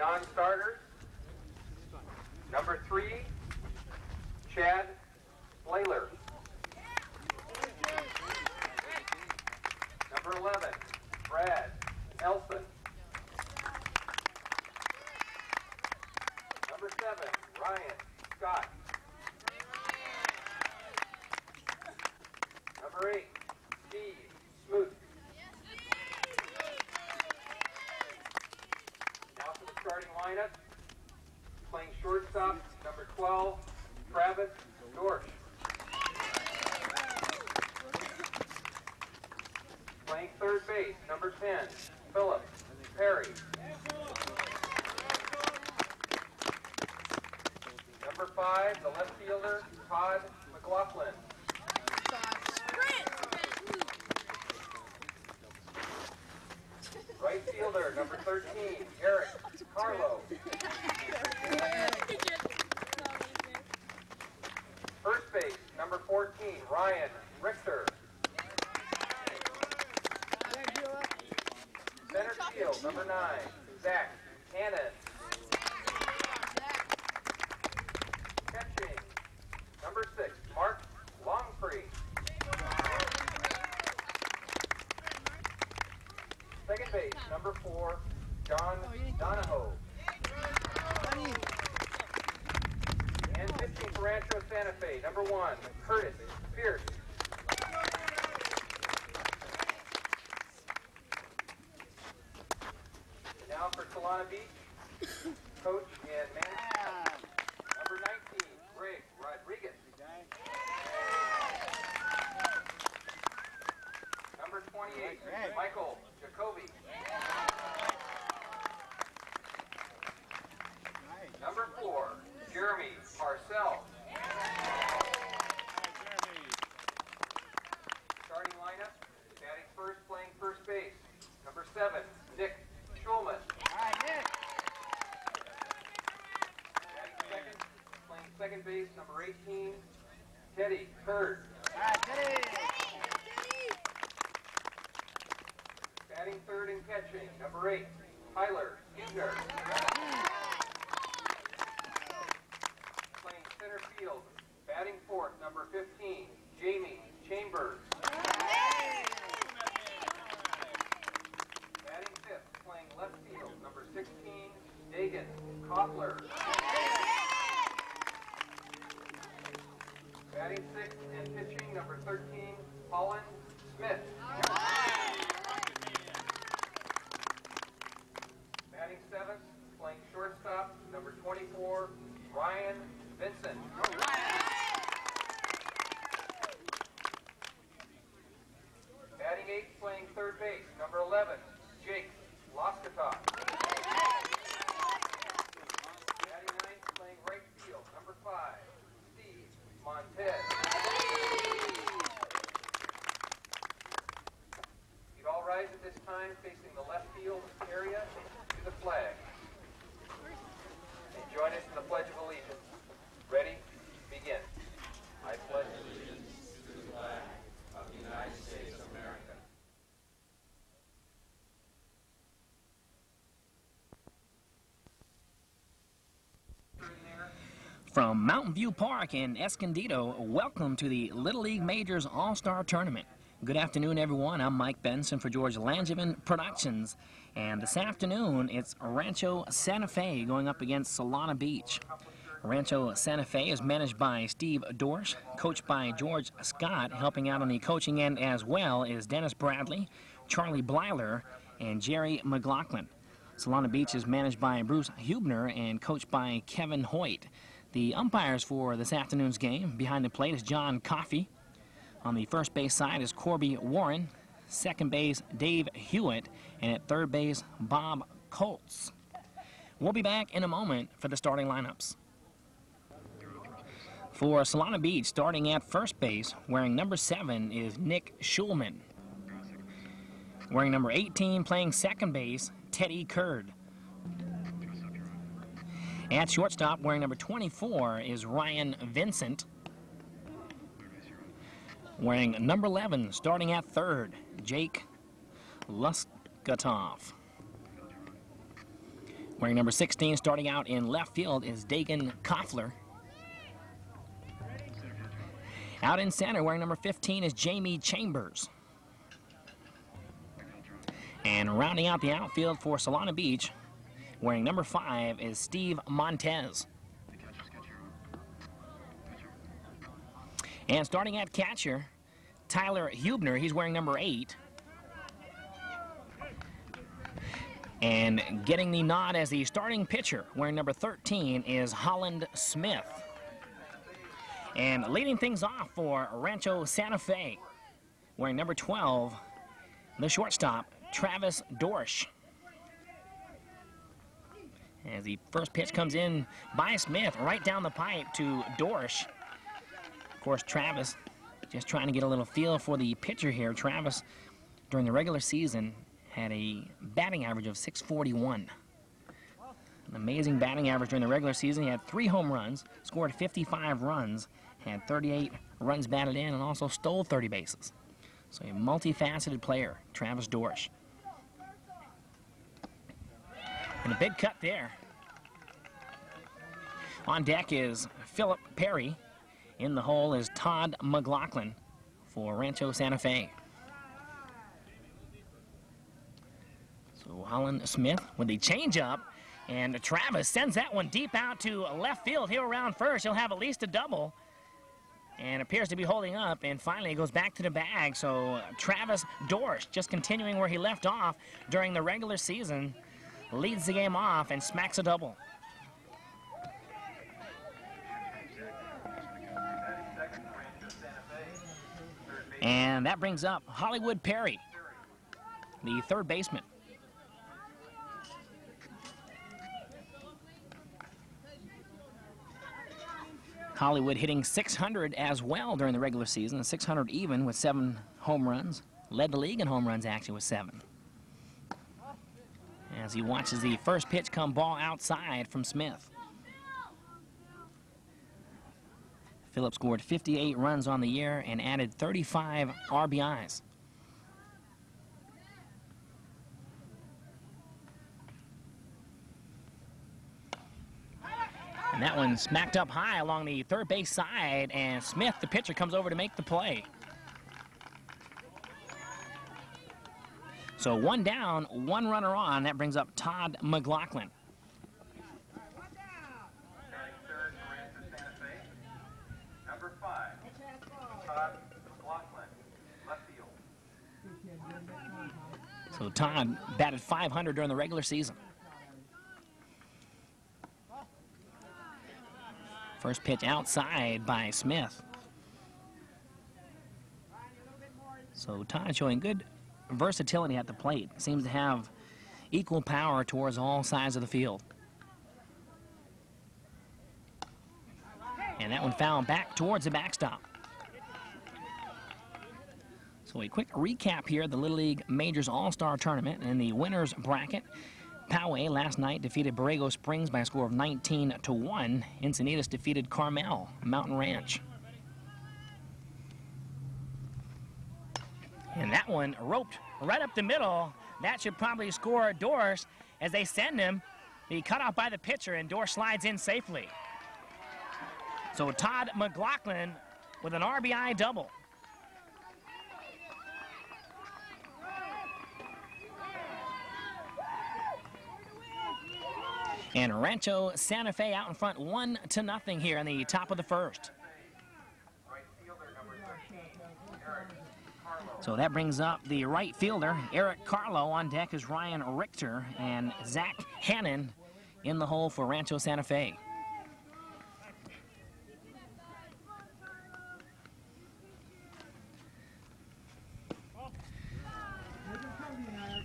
non-starters. Number 3, Chad Blayler. Number 11, Brad Elson. Number 7, Ryan Scott. Number 8, Steve Smoot. Now for the starting lineup. Playing shortstop, number 12, Travis Dorsch. Playing third base, number 10, Philip Perry. Number 5, the left fielder, Todd McLaughlin. Right fielder, number 13, Eric Carlo. First base, number 14, Ryan Richter. Center field, number 9, Zach Hannon. Catching, number 6, Mark Longfree. Second base, number 4, John Donahoe. And pitching for Rancho Santa Fe, number 1, Curtis Pierce. Now for Solana Beach, coach and manager, number 19, Greg Rodriguez. Number 28, Michael Jacoby. Number 4, Jeremy Parcell. Starting lineup, batting first, playing first base, number 7, Nick Schulman. Batting second, playing second base, number 18, Teddy Kurd. Batting third and catching, number 8, Tyler Skinner. Playing center field, batting fourth, number 15, Jamie Chambers. Batting fifth, playing left field, number 16, Dagan Koffler. Batting sixth and pitching, number 13, Colin Smith. Batting seventh, playing shortstop, number 24, Ryan Vincent. Batting eighth, playing third base, number 11, Jake Loskatoff. Batting ninth, playing right field, number 5, Steve Montez. You'd all rise at this time, facing the left field area to the flag. And join us in the Pledge of Allegiance. Ready? Begin. I pledge allegiance to the flag of the United States of America. From Mountain View Park in Escondido, welcome to the Little League Majors All-Star Tournament. Good afternoon, everyone. I'm Mike Benson for George Langevin Productions. And this afternoon, it's Rancho Santa Fe going up against Solana Beach. Rancho Santa Fe is managed by Steve Dorsch, coached by George Scott. Helping out on the coaching end as well is Dennis Bradley, Charlie Blyler, and Jerry McLaughlin. Solana Beach is managed by Bruce Hubner and coached by Kevin Hoyt. The umpires for this afternoon's game, behind the plate is John Coffey. On the first base side is Corby Warren, second base Dave Hewitt, and at third base Bob Colts. We'll be back in a moment for the starting lineups. For Solana Beach, starting at first base, wearing number 7 is Nick Schulman. Wearing number 18, playing second base, Teddy Kurd. At shortstop, wearing number 24, is Ryan Vincent. Wearing number 11, starting at third, Jake Luskatoff. Wearing number 16, starting out in left field, is Dagan Koffler. Out in center, wearing number 15, is Jamie Chambers. And rounding out the outfield for Solana Beach, wearing number 5, is Steve Montez. And starting at catcher, Tyler Hubner, he's wearing number 8. And getting the nod as the starting pitcher, wearing number 13, is Holland Smith. And leading things off for Rancho Santa Fe, wearing number 12, the shortstop, Travis Dorsch. As the first pitch comes in by Smith, right down the pipe to Dorsch. Of course, Travis just trying to get a little feel for the pitcher here. Travis, during the regular season, had a batting average of .641. An amazing batting average during the regular season. He had 3 home runs, scored 55 runs, had 38 runs batted in, and also stole 30 bases. So a multifaceted player, Travis Dorsch. And a big cut there. On deck is Philip Perry. In the hole is Todd McLaughlin for Rancho Santa Fe. So Holland Smith with the changeup, and Travis sends that one deep out to left field. He'll round first. He'll have at least a double, and appears to be holding up, and finally goes back to the bag. So Travis Dorsch, just continuing where he left off during the regular season, leads the game off and smacks a double. And that brings up Hollywood Perry, the third baseman. Hollywood hitting .600 as well during the regular season, .600 even with 7 home runs. Led the league in home runs actually with 7. As he watches the first pitch come ball outside from Smith. Phillips scored 58 runs on the year and added 35 RBIs. And that one smacked up high along the third base side, and Smith, the pitcher, comes over to make the play. So 1 down, 1 runner on. That brings up Todd McLaughlin. Number 5, Todd McLaughlin, left field. So Todd batted .500 during the regular season. First pitch outside by Smith. So Todd showing good versatility at the plate. Seems to have equal power towards all sides of the field. And that one fouled back towards the backstop. So a quick recap here of the Little League Majors All-Star Tournament and the winners bracket. Poway last night defeated Borrego Springs by a score of 19-1. Encinitas defeated Carmel Mountain Ranch. And that one roped right up the middle. That should probably score Dorsch as they send him. He cut off by the pitcher, and Dorsch slides in safely. So Todd McLaughlin with an RBI double. And Rancho Santa Fe out in front 1-0 here in the top of the first. So that brings up the right fielder, Eric Carlo. On deck is Ryan Richter and Zach Hannon in the hole for Rancho Santa Fe.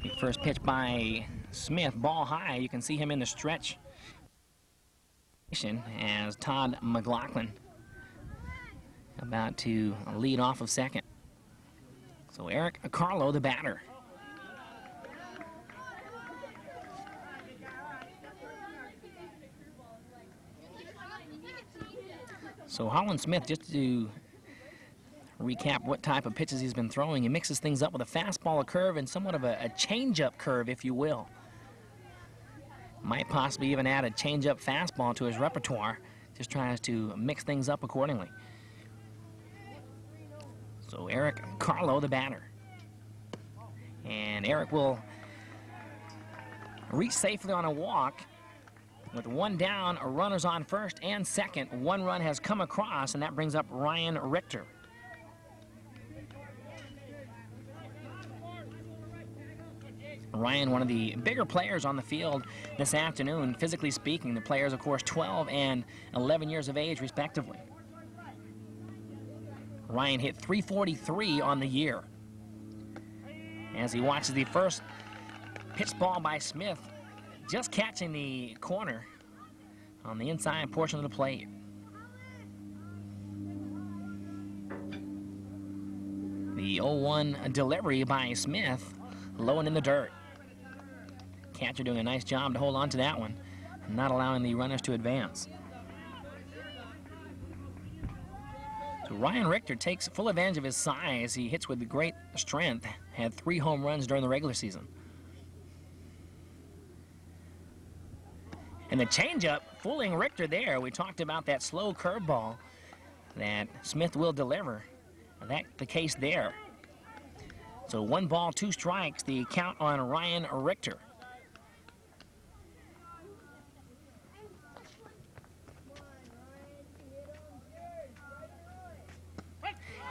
The first pitch by Smith, ball high. You can see him in the stretch as Todd McLaughlin about to lead off of second. So Eric Carlo, the batter. So Holland Smith, just to recap what type of pitches he's been throwing, he mixes things up with a fastball, a curve, and somewhat of a change-up curve, if you will. Might possibly even add a change-up fastball to his repertoire. Just tries to mix things up accordingly. So Eric Carlo, the batter. And Eric will reach safely on a walk. With one down, runners on first and second. One run has come across, and that brings up Ryan Richter. Ryan, one of the bigger players on the field this afternoon, physically speaking. The players, of course, 12 and 11 years of age, respectively. Ryan hit .343 on the year. As he watches the first pitch ball by Smith, just catching the corner on the inside portion of the plate. The 0-1 delivery by Smith, low and in the dirt. Catcher doing a nice job to hold on to that one, not allowing the runners to advance. So Ryan Richter takes full advantage of his size. He hits with great strength, had 3 home runs during the regular season. And the changeup fooling Richter there. We talked about that slow curveball that Smith will deliver. That's the case there. So 1 ball, 2 strikes, the count on Ryan Richter.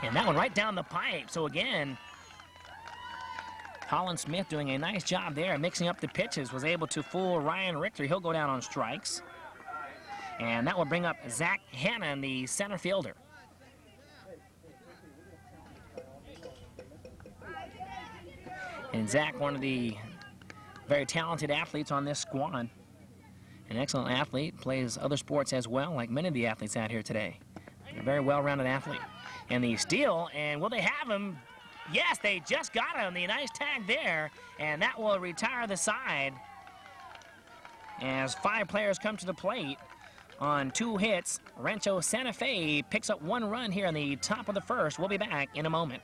And that one right down the pipe. So again, Colin Smith doing a nice job there, mixing up the pitches, was able to fool Ryan Richter. He'll go down on strikes. And that will bring up Zach Hannon, the center fielder. And Zach, one of the very talented athletes on this squad. An excellent athlete, plays other sports as well, like many of the athletes out here today. A very well-rounded athlete. And the steal, and will they have him? Yes, they just got him. The nice tag there, and that will retire the side as 5 players come to the plate on 2 hits. Rancho Santa Fe picks up 1 run here in the top of the first. We'll be back in a moment.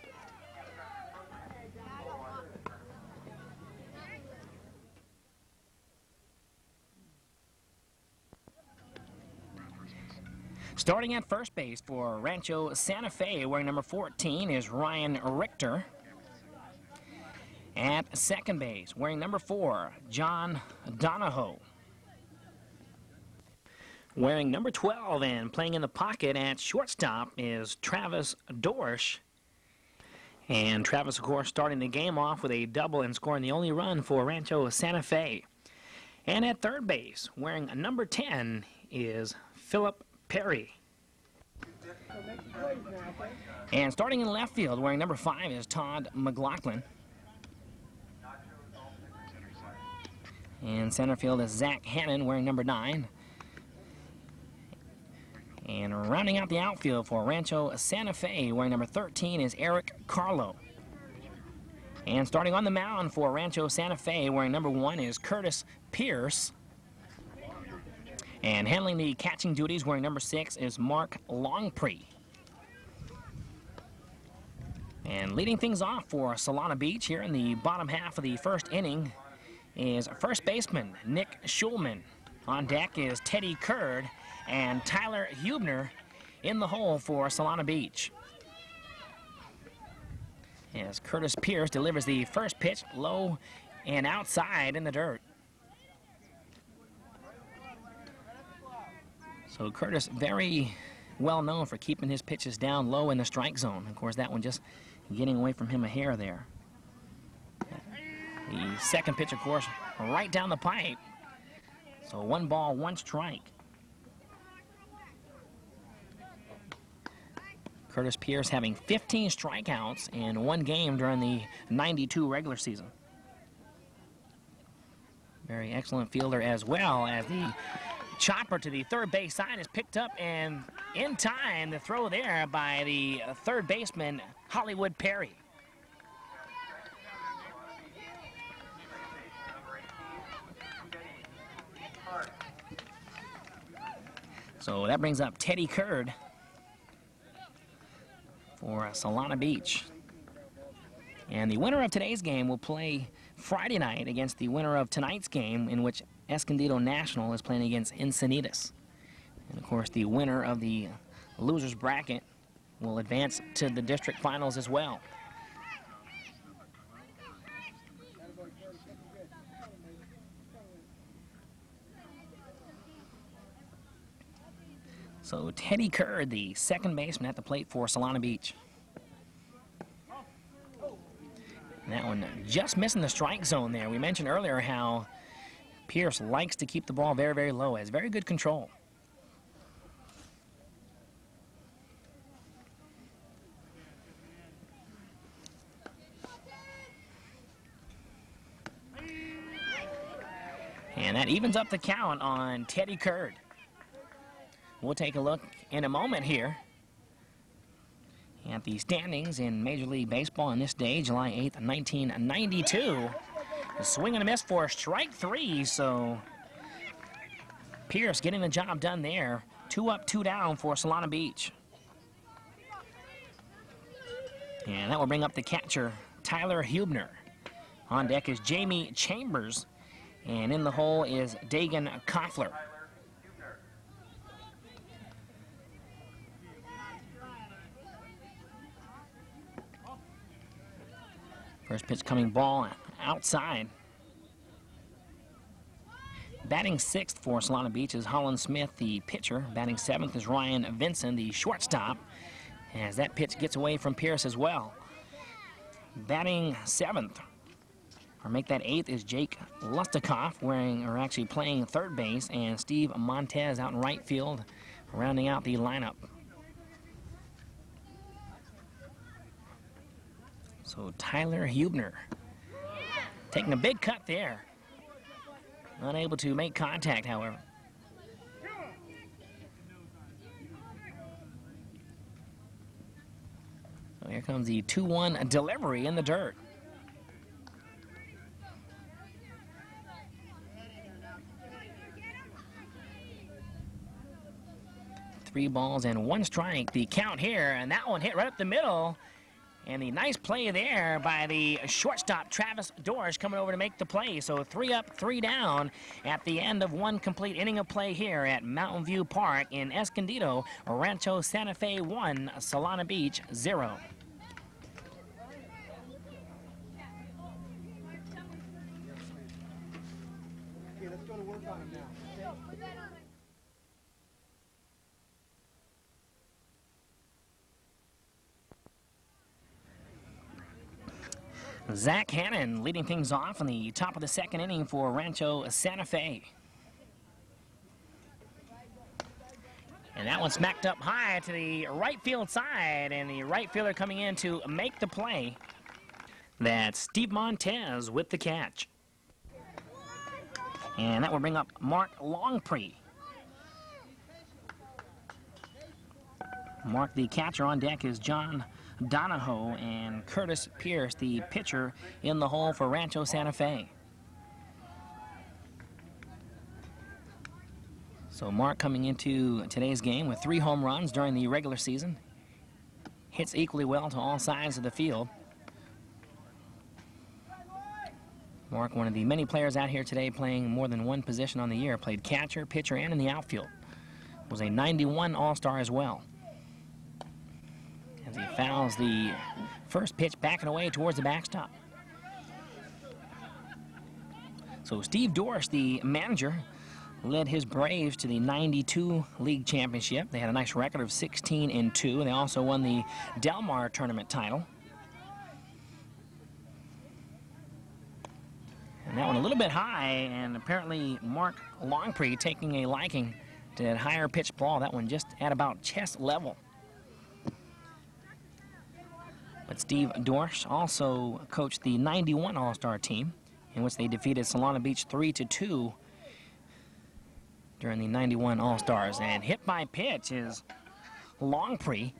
Starting at first base for Rancho Santa Fe, wearing number 14, is Ryan Richter. At second base, wearing number 4, John Donahoe. Wearing number 12 and playing in the pocket at shortstop is Travis Dorsch. And Travis, of course, starting the game off with a double and scoring the only run for Rancho Santa Fe. And at third base, wearing number 10, is Philip Perry. And starting in left field, wearing number 5, is Todd McLaughlin. And center field is Zach Hannon, wearing number 9. And rounding out the outfield for Rancho Santa Fe, wearing number 13, is Eric Carlo. And starting on the mound for Rancho Santa Fe, wearing number 1, is Curtis Pierce. And handling the catching duties, wearing number 6, is Mark Longpre. And leading things off for Solana Beach here in the bottom half of the first inning is first baseman Nick Schulman. On deck is Teddy Curd and Tyler Hubner in the hole for Solana Beach. As Curtis Pierce delivers the first pitch low and outside in the dirt. So Curtis, very well known for keeping his pitches down low in the strike zone. Of course, that one just getting away from him a hair there. The second pitch, of course, right down the pipe. So 1 ball, 1 strike. Curtis Pierce having 15 strikeouts in 1 game during the 92 regular season. Very excellent fielder as well, as the chopper to the third base side is picked up, and in time the throw there by the third baseman Hollywood Perry. So that brings up Teddy Curd for Solana Beach. And the winner of today's game will play Friday night against the winner of tonight's game, in which Escondido National is playing against Encinitas. And, of course, the winner of the losers bracket will advance to the district finals as well. So Teddy Kerr, the second baseman at the plate for Solana Beach. And that one just missing the strike zone there. We mentioned earlier how Pierce likes to keep the ball very, very low. Has very good control. And that evens up the count on Teddy Kerr. We'll take a look in a moment here at the standings in Major League Baseball on this day, July 8th, 1992. A swing and a miss for strike three, so Pierce getting the job done there. 2 up, 2 down for Solana Beach. And that will bring up the catcher, Tyler Hubner. On deck is Jamie Chambers, and in the hole is Dagan Koffler. First pitch coming ball outside. Batting sixth for Solana Beach is Holland Smith, the pitcher. Batting seventh is Ryan Vinson, the shortstop, as that pitch gets away from Pierce as well. Batting seventh, or make that eighth, is Jake Lustikoff, actually playing third base, and Steve Montez out in right field, rounding out the lineup. So Tyler Hubner taking a big cut there. Unable to make contact, however. So here comes the 2-1 delivery in the dirt. Three balls and one strike, the count here, and that one hit right up the middle. And the nice play there by the shortstop, Travis Dorsch, coming over to make the play. So 3 up, 3 down at the end of one complete inning of play here at Mountain View Park in Escondido. Rancho Santa Fe 1, Solana Beach 0. Okay, let's go to work on him now. Okay? Zach Hannon leading things off in the top of the second inning for Rancho Santa Fe. And that one smacked up high to the right field side, and the right fielder coming in to make the play. That's Steve Montez with the catch. And that will bring up Mark Longpre. Mark, the catcher, on deck is John Donahoe, and Curtis Pierce, the pitcher, in the hole for Rancho Santa Fe. So Mark coming into today's game with 3 home runs during the regular season. Hits equally well to all sides of the field. Mark, one of the many players out here today playing more than one position on the year. Played catcher, pitcher, and in the outfield. Was a 91 All-Star as well. As he fouls the first pitch back and away towards the backstop. So Steve Dorsch, the manager, led his Braves to the 92 league championship. They had a nice record of 16-2. They also won the Del Mar tournament title. And that one a little bit high, and apparently Mark Longpre taking a liking to that higher pitch ball. That one just at about chest level. But Steve Dorsch also coached the 91 All-Star team, in which they defeated Solana Beach 3-2 during the 91 All-Stars. And hit by pitch is Longpre.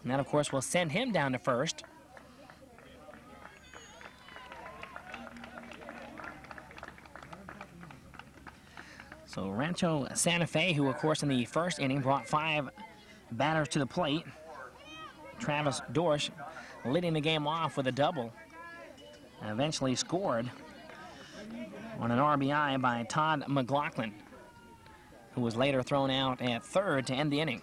And that, of course, will send him down to first. So Rancho Santa Fe, who, of course, in the first inning brought 5 batters to the plate. Travis Dorsch leading the game off with a double. Eventually scored on an RBI by Todd McLaughlin, who was later thrown out at third to end the inning.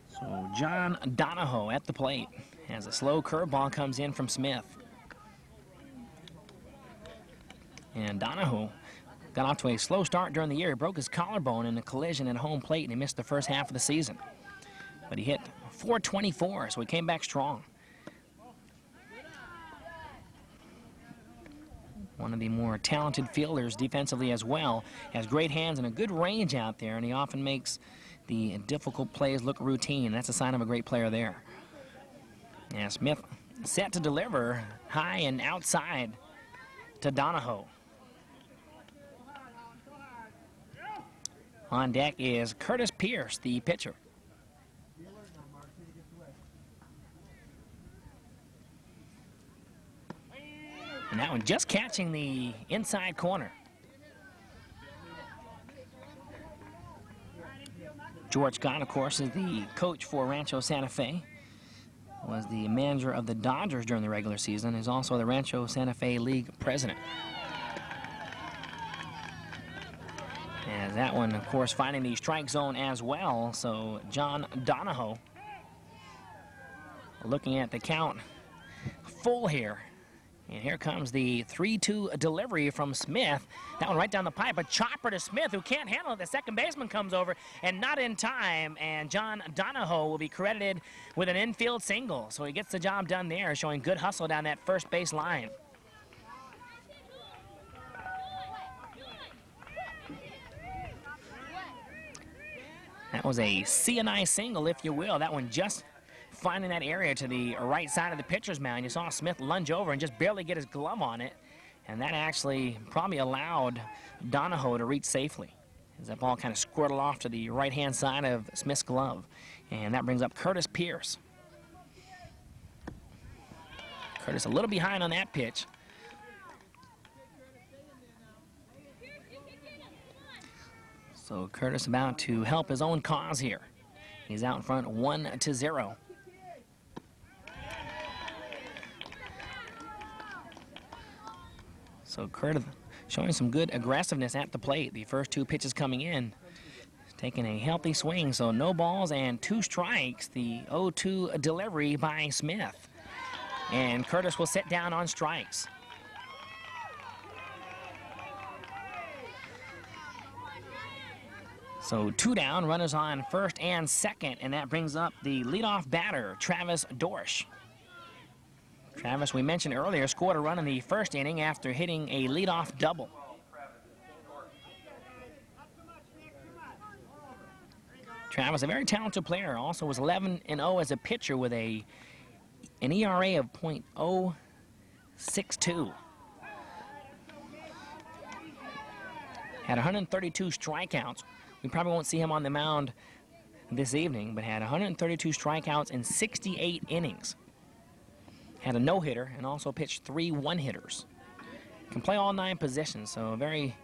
So John Donahoe at the plate as a slow curveball comes in from Smith. And Donahoe got off to a slow start during the year. He broke his collarbone in a collision at home plate, and he missed the first half of the season. But he hit .424, so he came back strong. One of the more talented fielders defensively as well. Has great hands and a good range out there, and he often makes the difficult plays look routine. That's a sign of a great player there. And Smith set to deliver high and outside to Donahoe. On deck is Curtis Pierce, the pitcher. And that one just catching the inside corner. George Scott, of course, is the coach for Rancho Santa Fe. Was the manager of the Dodgers during the regular season. Is also the Rancho Santa Fe League president. As that one, of course, finding the strike zone as well. So John Donahoe looking at the count full here. And here comes the 3-2 delivery from Smith. That one right down the pipe. A chopper to Smith, who can't handle it. The second baseman comes over, and not in time. And John Donahoe will be credited with an infield single. So he gets the job done there, showing good hustle down that first base line. That was a CNI single, if you will. That one just finding that area to the right side of the pitcher's mound. You saw Smith lunge over and just barely get his glove on it. And that actually probably allowed Donahoe to reach safely, as that ball kind of squirtled off to the right-hand side of Smith's glove. And that brings up Curtis Pierce. Curtis a little behind on that pitch. So Curtis about to help his own cause here. He's out in front 1-0. So Curtis showing some good aggressiveness at the plate. The first two pitches coming in, taking a healthy swing. So no balls and 2 strikes. The 0-2 delivery by Smith. And Curtis will sit down on strikes. So 2 down, runners on first and second, and that brings up the leadoff batter, Travis Dorsch. Travis, we mentioned earlier, scored a run in the first inning after hitting a leadoff double. Travis, a very talented player, also was 11-0 as a pitcher with an ERA of .062. Had 132 strikeouts. We probably won't see him on the mound this evening, but had 132 strikeouts in 68 innings. Had a no-hitter and also pitched 3 one-hitters. Can play all 9 positions, so a very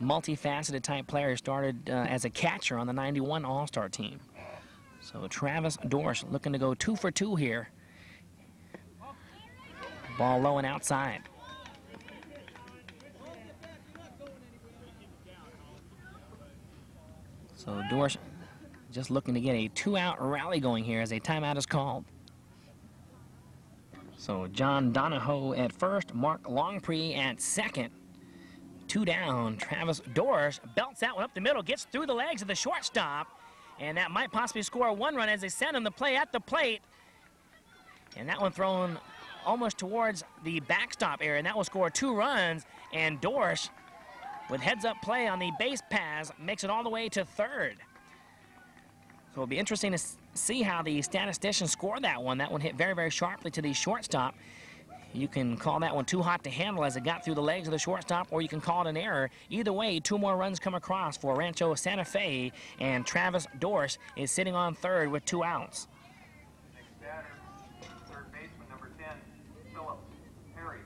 multifaceted type player. Started as a catcher on the '91 All-Star team. So Travis Dorsch looking to go 2 for 2 here. Ball low and outside. So Dorsch just looking to get a 2-out rally going here as a timeout is called. So John Donahoe at first, Mark Longpre at second. 2 down, Travis Dorsch belts that one up the middle, gets through the legs of the shortstop, and that might possibly score 1 run as they send him to play at the plate. And that one thrown almost towards the backstop area, and that will score 2 runs, and Dorsch, with heads-up play on the base pass, makes it all the way to third. So it'll be interesting to see how the statisticians score that one. That one hit very, very sharply to the shortstop. You can call that one too hot to handle as it got through the legs of the shortstop, or you can call it an error. Either way, 2 more runs come across for Rancho Santa Fe, and Travis Dorsch is sitting on third with 2 outs. Next batter, third baseman, number 10, Philip Perry.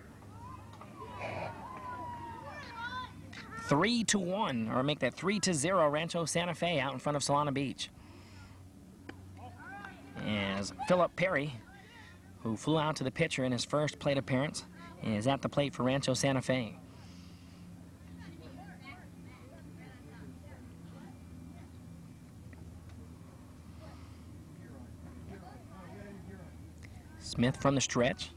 3-1, or make that 3-0, Rancho Santa Fe out in front of Solana Beach. As Philip Perry who flew out to the pitcher in his first plate appearance, and is at the plate for Rancho Santa Fe. Smith from the stretch.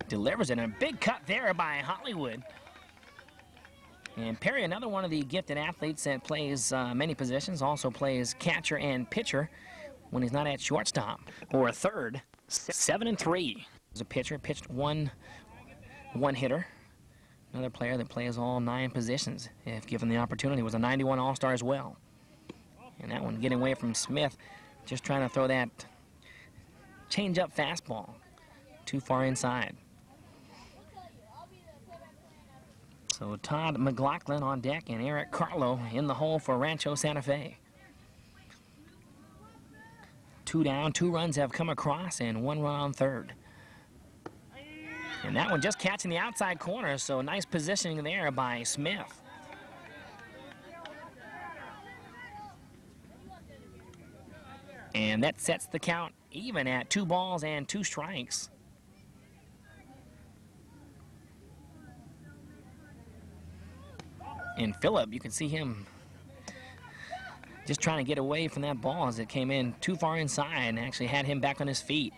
Delivers it, and a big cut there by Hollywood. And Perry, another one of the gifted athletes that plays many positions, also plays catcher and pitcher when he's not at shortstop or third. 7-3. As a pitcher, pitched one hitter. Another player that plays all 9 positions, if given the opportunity, was a 91 All-Star as well. And that one getting away from Smith, just trying to throw that change-up fastball too far inside. So Todd McLaughlin on deck and Eric Carlo in the hole for Rancho Santa Fe. 2 down, 2 runs have come across, and 1 run on third. And that one just catching the outside corner, so nice positioning there by Smith. And that sets the count even at 2 balls and 2 strikes. And Phillip, you can see him just trying to get away from that ball as it came in too far inside and actually had him back on his feet.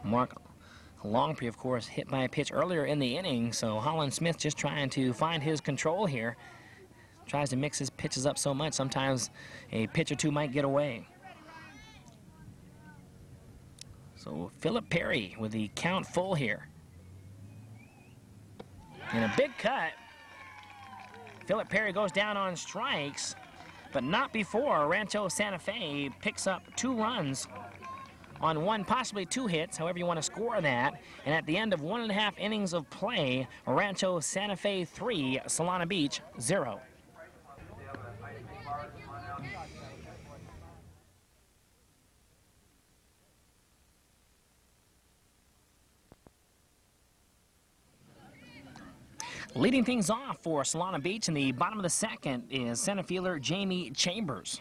Mark Longpree, of course, hit by a pitch earlier in the inning, so Holland Smith just trying to find his control here. Tries to mix his pitches up so much, sometimes a pitch or two might get away. So Phillip Perry with the count full here. And a big cut. Phillip Perry goes down on strikes, but not before Rancho Santa Fe picks up 2 runs on 1, possibly 2 hits, however you want to score that. And at the end of 1.5 innings of play, Rancho Santa Fe 3, Solana Beach 0. Leading things off for Solana Beach in the bottom of the second is center fielder Jamie Chambers.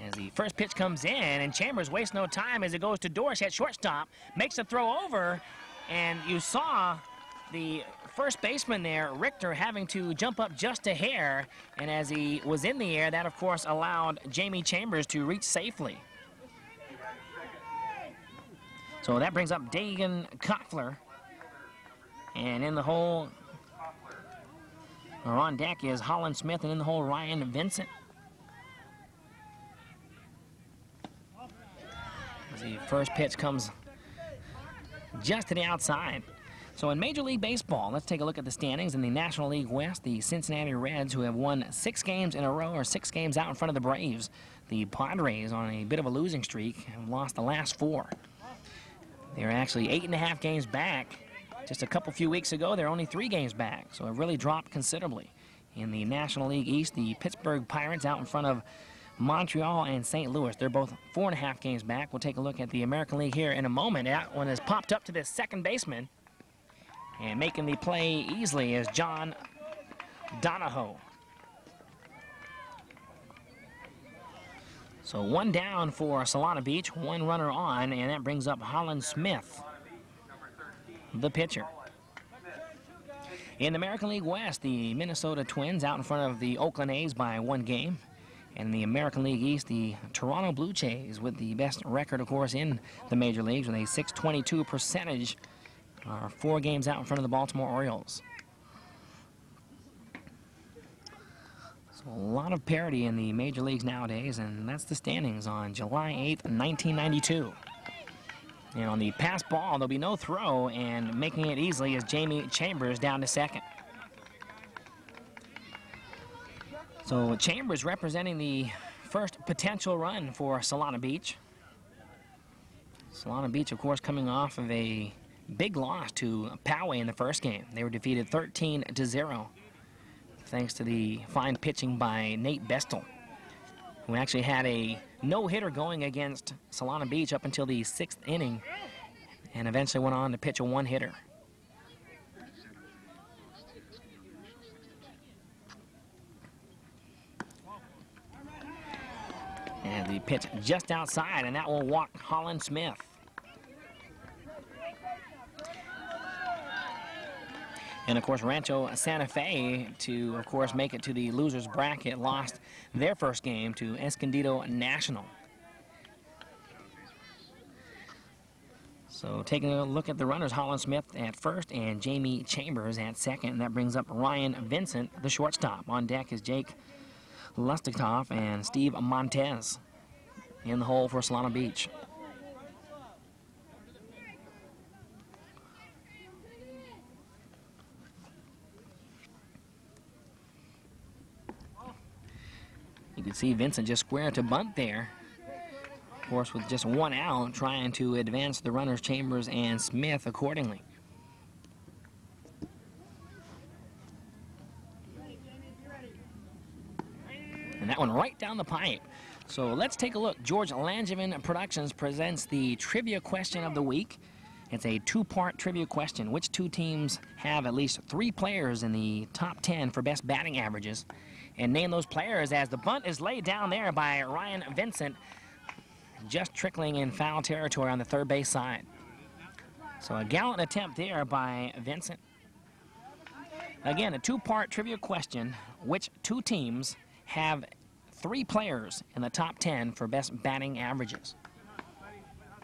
As the first pitch comes in, and Chambers wastes no time as it goes to Dorsch at shortstop, makes a throw over, and you saw the first baseman there, Richter, having to jump up just a hair, and as he was in the air, that of course allowed Jamie Chambers to reach safely. So that brings up Dagan Koffler. And in the hole, or on deck, is Holland Smith, and in the hole, Ryan Vincent. As the first pitch comes just to the outside. So in Major League Baseball, let's take a look at the standings. In the National League West, the Cincinnati Reds, who have won 6 games in a row, or 6 games out in front of the Braves. The Padres, on a bit of a losing streak, have lost the last 4. They're actually 8.5 games back. Just a few weeks ago, they're only 3 games back, so it really dropped considerably. In the National League East, the Pittsburgh Pirates out in front of Montreal and St. Louis. They're both 4.5 games back. We'll take a look at the American League here in a moment. That one has popped up to the second baseman, and making the play easily is John Donahoe. So 1 down for Solana Beach, 1 runner on, and that brings up Holland Smith, the pitcher. In the American League West, the Minnesota Twins out in front of the Oakland A's by 1 game. And in the American League East, the Toronto Blue Jays, with the best record, of course, in the major leagues, with a .622 percentage, are 4 games out in front of the Baltimore Orioles. So a lot of parity in the major leagues nowadays, and that's the standings on July 8th, 1992. And on the pass ball, there'll be no throw, and making it easily is Jamie Chambers down to second. So Chambers representing the first potential run for Solana Beach. Solana Beach, of course, coming off of a big loss to Poway in the first game. They were defeated 13-0, thanks to the fine pitching by Nate Bestel, who actually had a no-hitter going against Solana Beach up until the 6th inning, and eventually went on to pitch a 1-hitter. And the pitch just outside, and that will walk Holland Smith. And, of course, Rancho Santa Fe, to, of course, make it to the loser's bracket, lost their first game to Escondido National. So taking a look at the runners, Holland Smith at first and Jamie Chambers at second. And that brings up Ryan Vincent, the shortstop. On deck is Jake Lustigtoff and Steve Montez in the hole for Solana Beach. You can see Vincent just square to bunt there. Of course, with just one out, trying to advance the runners Chambers and Smith accordingly. And that one right down the pipe. So let's take a look. George Langevin Productions presents the trivia question of the week. It's a two-part trivia question. Which two teams have at least 3 players in the top 10 for best batting averages? And name those players as the bunt is laid down there by Ryan Vincent, just trickling in foul territory on the third base side. So a gallant attempt there by Vincent. Again, a two-part trivia question. Which two teams have 3 players in the top 10 for best batting averages?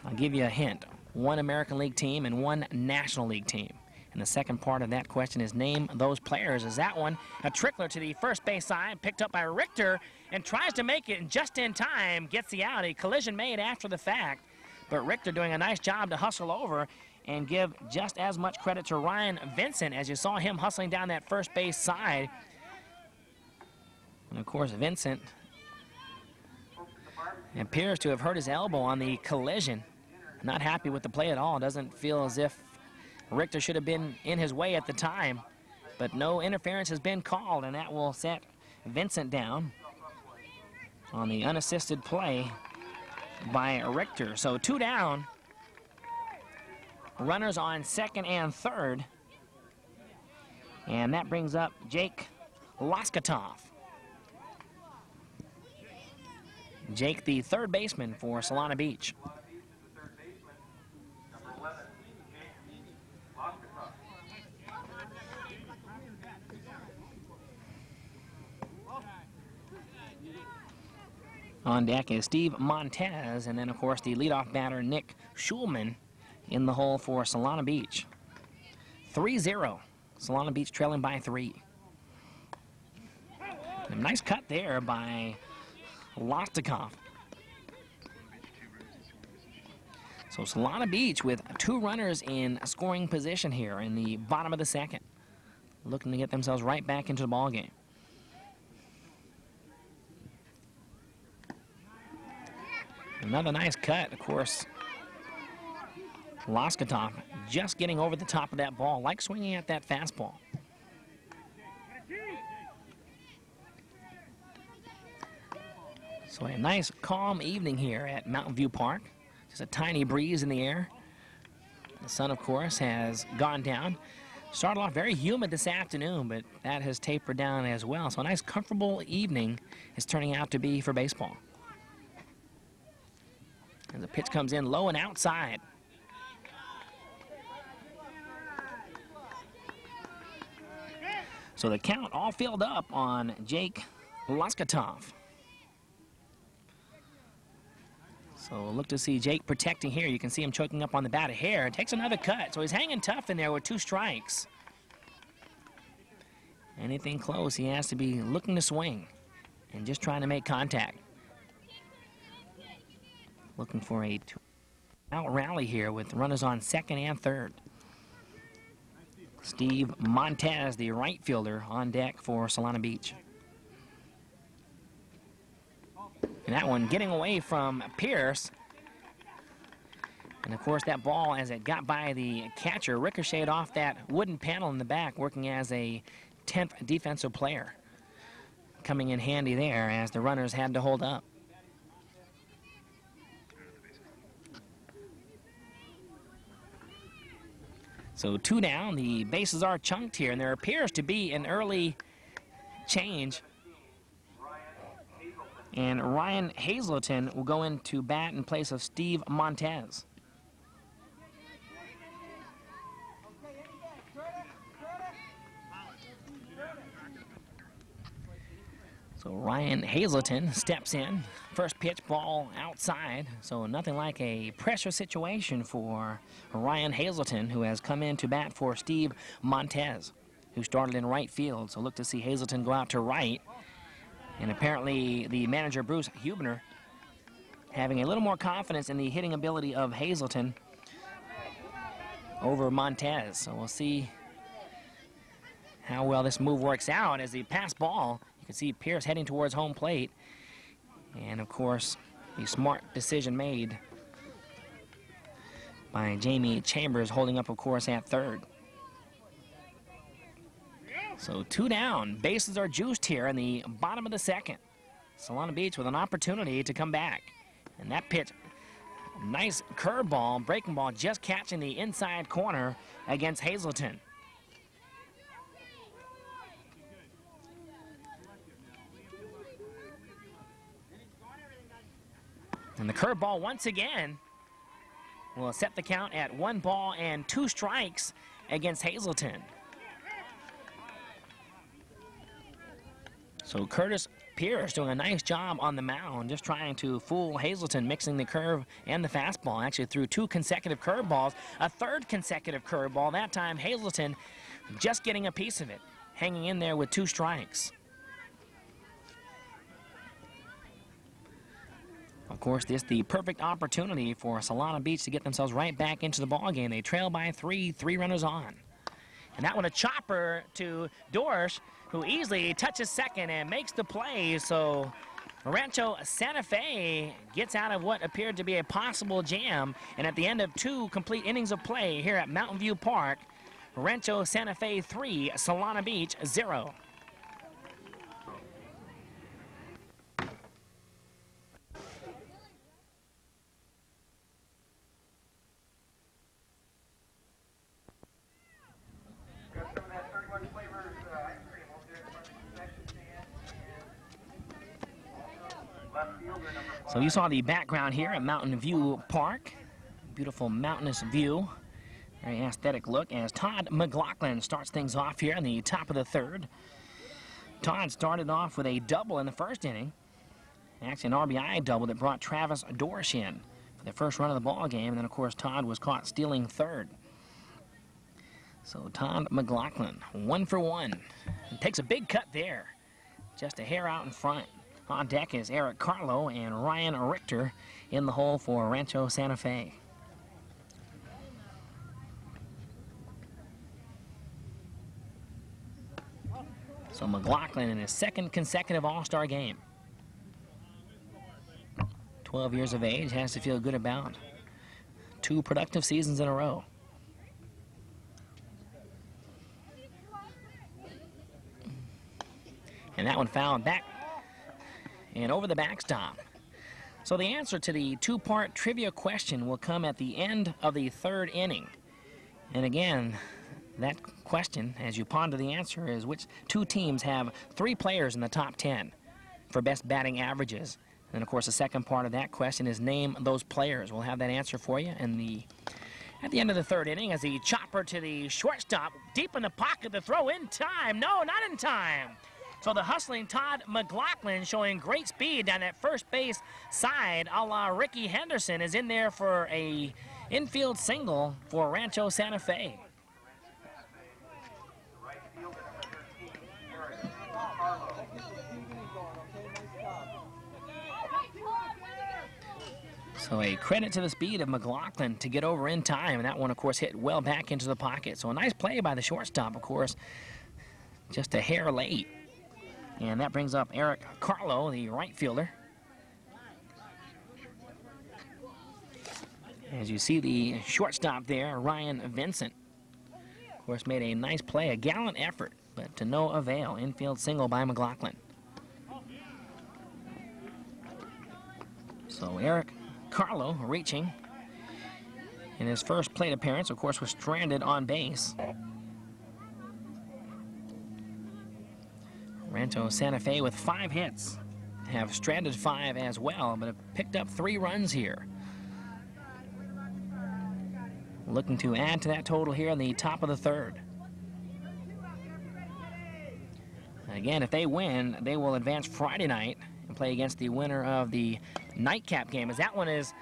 I'll give you a hint. 1 American League team and 1 National League team. And the second part of that question is name those players. Is that one a trickler to the first base side, picked up by Richter, and tries to make it just in time, gets the out. A collision made after the fact, but Richter doing a nice job to hustle over and give just as much credit to Ryan Vincent as you saw him hustling down that first base side. And of course, Vincent appears to have hurt his elbow on the collision. Not happy with the play at all. Doesn't feel as if Richter should have been in his way at the time, but no interference has been called, and that will set Vincent down on the unassisted play by Richter. So 2 down. Runners on second and third. And that brings up Jake Lustigtoff. Jake, the third baseman for Solana Beach. On deck is Steve Montez, and then, of course, the leadoff batter, Nick Schulman, in the hole for Solana Beach. 3-0. Solana Beach trailing by 3. A nice cut there by Lustigtoff. So Solana Beach with 2 runners in scoring position here in the bottom of the second, looking to get themselves right back into the ballgame. Another nice cut, of course. Lustigtoff just getting over the top of that ball, like swinging at that fastball. So a nice calm evening here at Mountain View Park. Just a tiny breeze in the air. The sun, of course, has gone down. Started off very humid this afternoon, but that has tapered down as well. So a nice comfortable evening is turning out to be for baseball. As the pitch comes in low and outside. So the count all filled up on Jake Lustigtoff. So we'll look to see Jake protecting here. You can see him choking up on the bat of hair. Takes another cut. So he's hanging tough in there with 2 strikes. Anything close, he has to be looking to swing and just trying to make contact. Looking for a 2-out rally here with runners on second and third. Steve Montez, the right fielder, on deck for Solana Beach. And that one getting away from Pierce. And of course that ball, as it got by the catcher, ricocheted off that wooden panel in the back, working as a 10th defensive player. Coming in handy there as the runners had to hold up. So 2 down, the bases are chunked here, and there appears to be an early change And Ryan Hazelton will go into bat in place of Steve Montez. So Ryan Hazelton steps in. First pitch, ball outside. So nothing like a pressure situation for Ryan Hazelton, who has come in to bat for Steve Montez, who started in right field. So look to see Hazelton go out to right. And apparently the manager, Bruce Hubner, having a little more confidence in the hitting ability of Hazelton over Montez. So we'll see how well this move works out. As the pass ball, you can see Pierce heading towards home plate. And of course, the smart decision made by Jamie Chambers, holding up, of course, at third. So 2 down. Bases are juiced here in the bottom of the second. Solana Beach with an opportunity to come back. And that pitch, nice curveball, breaking ball, just catching the inside corner against Hazelton. And the curveball once again will set the count at 1 ball and 2 strikes against Hazelton. So Curtis Pierce doing a nice job on the mound, just trying to fool Hazelton, mixing the curve and the fastball. Actually threw 2 consecutive curveballs, a 3rd consecutive curveball. That time Hazelton just getting a piece of it, hanging in there with 2 strikes. Of course, this is the perfect opportunity for Solana Beach to get themselves right back into the ballgame. They trail by 3 runners on. And that one a chopper to Dorsch, who easily touches second and makes the play. So Rancho Santa Fe gets out of what appeared to be a possible jam. And at the end of 2 complete innings of play here at Mountain View Park, Rancho Santa Fe 3, Solana Beach 0. So you saw the background here at Mountain View Park. Beautiful mountainous view. Very aesthetic look as Todd McLaughlin starts things off here in the top of the 3rd. Todd started off with a double in the 1st inning. Actually, an RBI double that brought Travis Dorsch in for the first run of the ball game. And then, of course, Todd was caught stealing 3rd. So Todd McLaughlin, 1 for 1. He takes a big cut there. Just a hair out in front. On deck is Eric Carlo and Ryan Richter in the hole for Rancho Santa Fe. So McLaughlin in his 2nd consecutive All-Star game. 12 years of age, has to feel good about 2 productive seasons in a row. And that one fouled back and over the backstop. So the answer to the 2-part trivia question will come at the end of the 3rd inning. And again, that question, as you ponder the answer, is which 2 teams have 3 players in the top 10 for best batting averages. And of course, the second part of that question is name those players. We'll have that answer for you at the end of the 3rd inning as the chopper to the shortstop, deep in the pocket, the throw in time. No, not in time. So the hustling Todd McLaughlin, showing great speed down that first base side, a la Ricky Henderson, is in there for a infield single for Rancho Santa Fe. So a credit to the speed of McLaughlin to get over in time, and that one, of course, hit well back into the pocket. So a nice play by the shortstop, of course, just a hair late. And that brings up Eric Carlo, the right fielder. As you see the shortstop there, Ryan Vincent, of course, made a nice play, a gallant effort, but to no avail. Infield single by McLaughlin. So Eric Carlo reaching in his first plate appearance, of course, was stranded on base. Rancho Santa Fe with 5 hits, have stranded 5 as well, but have picked up 3 runs here. Looking to add to that total here in the top of the 3rd. Again, if they win, they will advance Friday night and play against the winner of the nightcap game, as that one is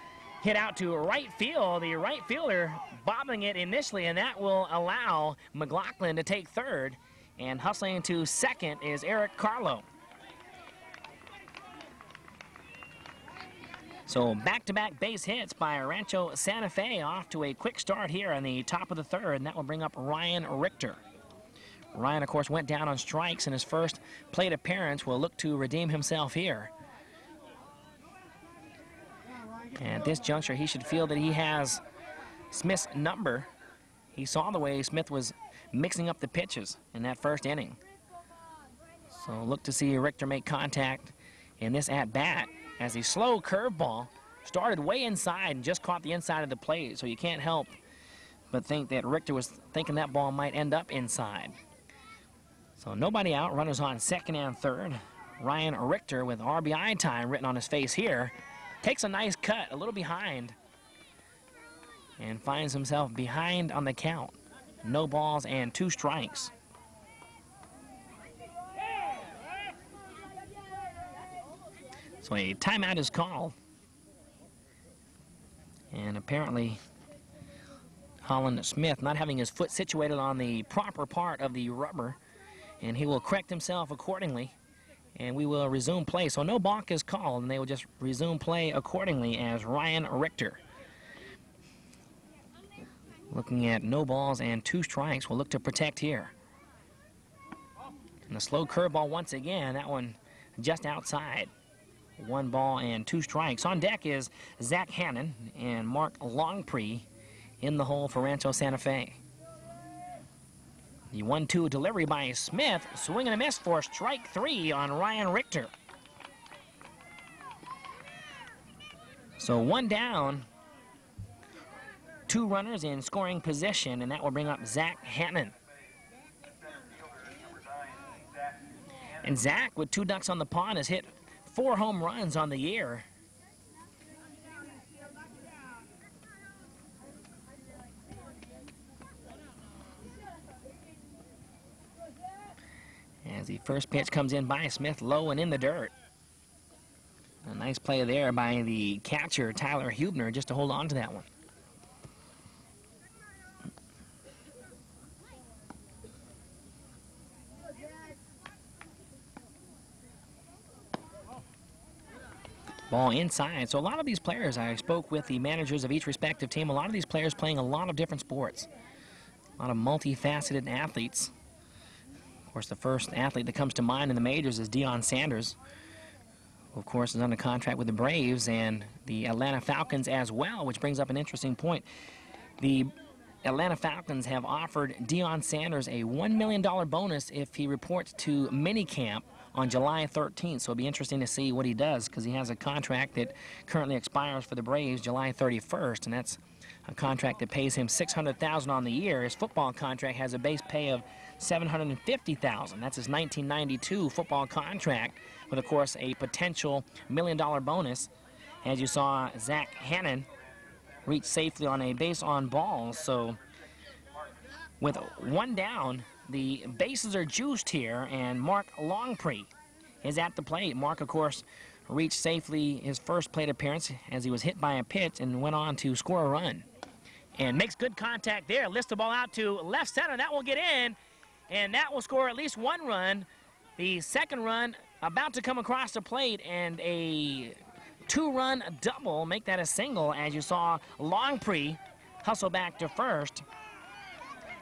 hit out to right field. The right fielder bobbing it initially, and that will allow McLaughlin to take 3rd. And hustling to 2nd is Eric Carlo. So back-to-back base hits by Rancho Santa Fe, off to a quick start here in the top of the 3rd, and that will bring up Ryan Richter. Ryan, of course, went down on strikes in his first plate appearance. Will look to redeem himself here. And at this juncture, he should feel that he has Smith's number. He saw the way Smith was mixing up the pitches in that first inning. So look to see Richter make contact in this at-bat, as the slow curveball started way inside and just caught the inside of the plate. So you can't help but think that Richter was thinking that ball might end up inside. So nobody out, runners on 2nd and 3rd. Ryan Richter with RBI time written on his face here. Takes a nice cut, a little behind, and finds himself behind on the count. No balls and 2 strikes. So a timeout is called. And apparently Holland Smith not having his foot situated on the proper part of the rubber, and he will correct himself accordingly, and we will resume play. So no balk is called, and they will just resume play accordingly as Ryan Richter, looking at no balls and 2 strikes, will look to protect here. And the slow curveball once again, that one just outside. 1 ball and 2 strikes. On deck is Zach Hannon and Mark Longpre in the hole for Rancho Santa Fe. The 1-2 delivery by Smith, swing and a miss for strike 3 on Ryan Richter. So 1 down, 2 runners in scoring position, and that will bring up Zach Hannon. And Zach, with 2 ducks on the pond, has hit 4 home runs on the year. As the first pitch comes in by Smith, low and in the dirt. A nice play there by the catcher, Tyler Hubner, just to hold on to that one. Ball inside. So a lot of these players, I spoke with the managers of each respective team, a lot of these players playing a lot of different sports. A lot of multifaceted athletes. Of course, the first athlete that comes to mind in the majors is Deion Sanders, who, of course, is under contract with the Braves and the Atlanta Falcons as well, which brings up an interesting point. The Atlanta Falcons have offered Deion Sanders a $1 million bonus if he reports to minicamp on July 13th. So it'll be interesting to see what he does, because he has a contract that currently expires for the Braves July 31st, and that's a contract that pays him $600,000 on the year. His football contract has a base pay of $750,000. That's his 1992 football contract, with, of course, a potential $1 million bonus. As you saw, Zach Hannon reach safely on a base on balls. So with 1 down, the bases are juiced here, and Mark Longpre is at the plate. Mark, of course, reached safely his first plate appearance as he was hit by a pitch and went on to score a run. And makes good contact there. Lifts the ball out to left center. That will get in, and that will score at least 1 run. The second run about to come across the plate, and a 2-run double, make that a single, as you saw Longpre hustle back to first,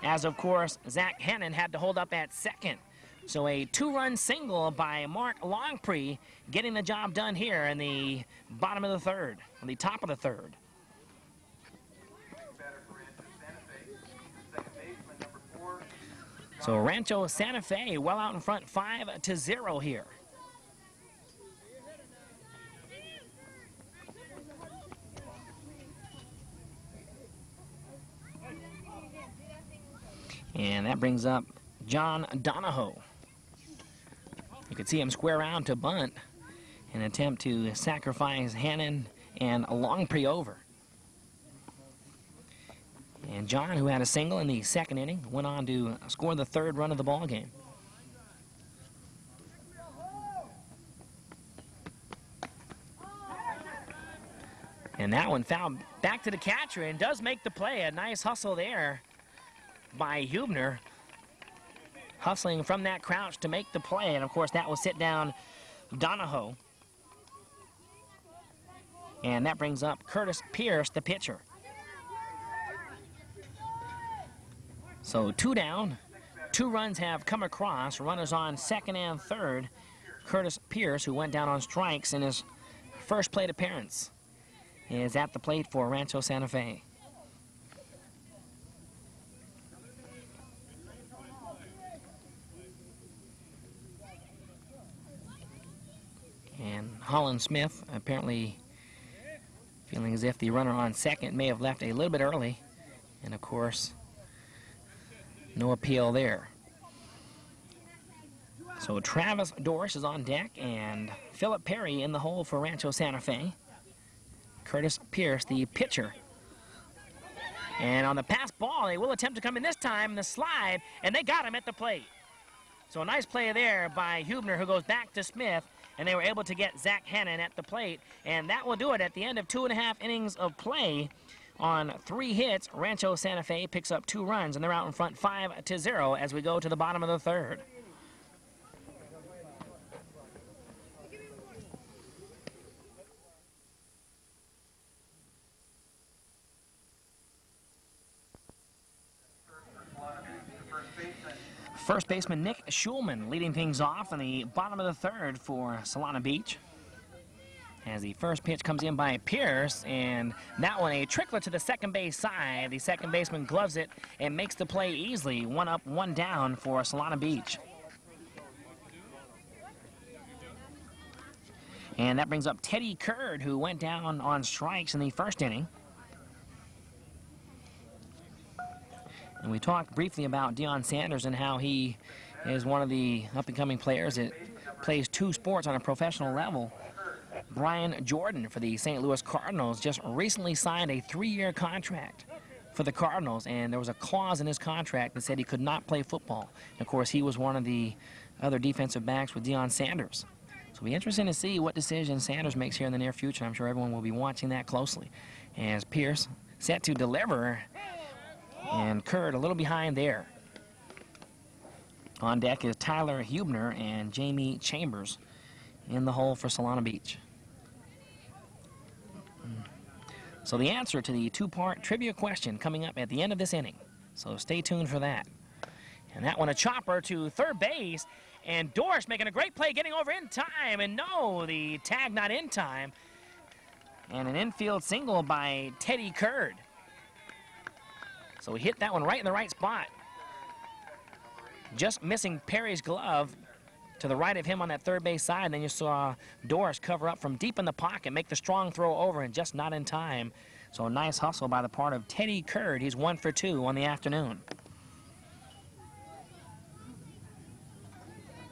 as, of course, Zach Hannon had to hold up at second. So a 2-run single by Mark Longpre, getting the job done here in the bottom of the 3rd, on the top of the 3rd. So Rancho Santa Fe well out in front, 5-0 here. And that brings up John Donahoe. You can see him square around to bunt An attempt to sacrifice Hannon and a long pre-over. And John, who had a single in the second inning, went on to score the third run of the ball game. And that one fouled back to the catcher and does make the play. A nice hustle there by Hubner. Hustling from that crouch to make the play. And, of course, that will sit down Donahoe. And that brings up Curtis Pierce, the pitcher. So 2 down. 2 runs have come across. Runners on second and third. Curtis Pierce, who went down on strikes in his first plate appearance, is at the plate for Rancho Santa Fe. And Holland Smith apparently feeling as if the runner on second may have left a little bit early. And, of course, no appeal there. So Travis Dorsch is on deck, and Philip Perry in the hole for Rancho Santa Fe. Curtis Pierce, the pitcher. And on the pass ball, they will attempt to come in this time, the slide, and they got him at the plate. So a nice play there by Hubner, who goes back to Smith, and they were able to get Zach Hannon at the plate. And that will do it at the end of 2.5 innings of play. On 3 hits, Rancho Santa Fe picks up 2 runs, and they're out in front 5-0 as we go to the bottom of the third. First baseman Nick Schulman leading things off in the bottom of the third for Solana Beach. As the first pitch comes in by Pierce, and that one a trickler to the second base side. The second baseman gloves it and makes the play easily. 1 up, 1 down for Solana Beach. And that brings up Teddy Curd, who went down on strikes in the first inning. And we talked briefly about Deion Sanders and how he is one of the up-and-coming players that plays 2 sports on a professional level. Brian Jordan for the St. Louis Cardinals just recently signed a 3-year contract for the Cardinals, and there was a clause in his contract that said he could not play football. And of course, he was one of the other defensive backs with Deion Sanders. So it'll be interesting to see what decision Sanders makes here in the near future. I'm sure everyone will be watching that closely. As Pierce set to deliver, and Curd a little behind there. On deck is Tyler Hubner and Jamie Chambers in the hole for Solana Beach. So the answer to the 2-part trivia question coming up at the end of this inning. So stay tuned for that. And that one a chopper to third base, and Dorsch making a great play, getting over in time, and no, the tag not in time. And an infield single by Teddy Curd. So he hit that one right in the right spot. Just missing Perry's glove to the right of him on that third base side. And then you saw Dorsch cover up from deep in the pocket, make the strong throw over, and just not in time. So a nice hustle by the part of Teddy Curd. He's 1 for 2 on the afternoon.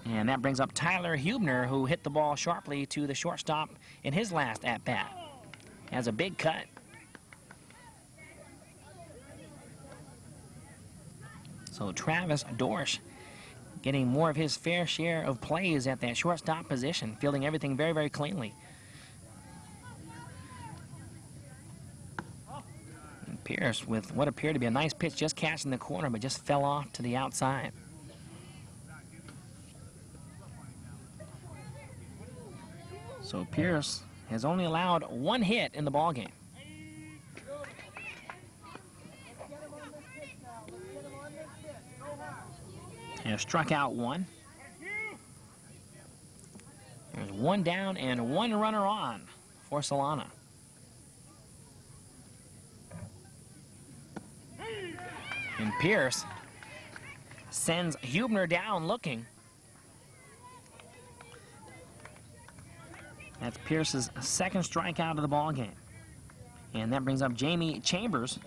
And that brings up Tyler Hubner, who hit the ball sharply to the shortstop in his last at-bat. Has a big cut. So Travis Dorsch getting more of his fair share of plays at that shortstop position, fielding everything very, very cleanly. And Pierce with what appeared to be a nice pitch, just catching the corner, but just fell off to the outside. So Pierce has only allowed 1 hit in the ballgame. Has struck out 1. There's 1 down and 1 runner on for Solana. And Pierce sends Hubner down looking. That's Pierce's 2nd strikeout of the ballgame. And that brings up Jamie Chambers.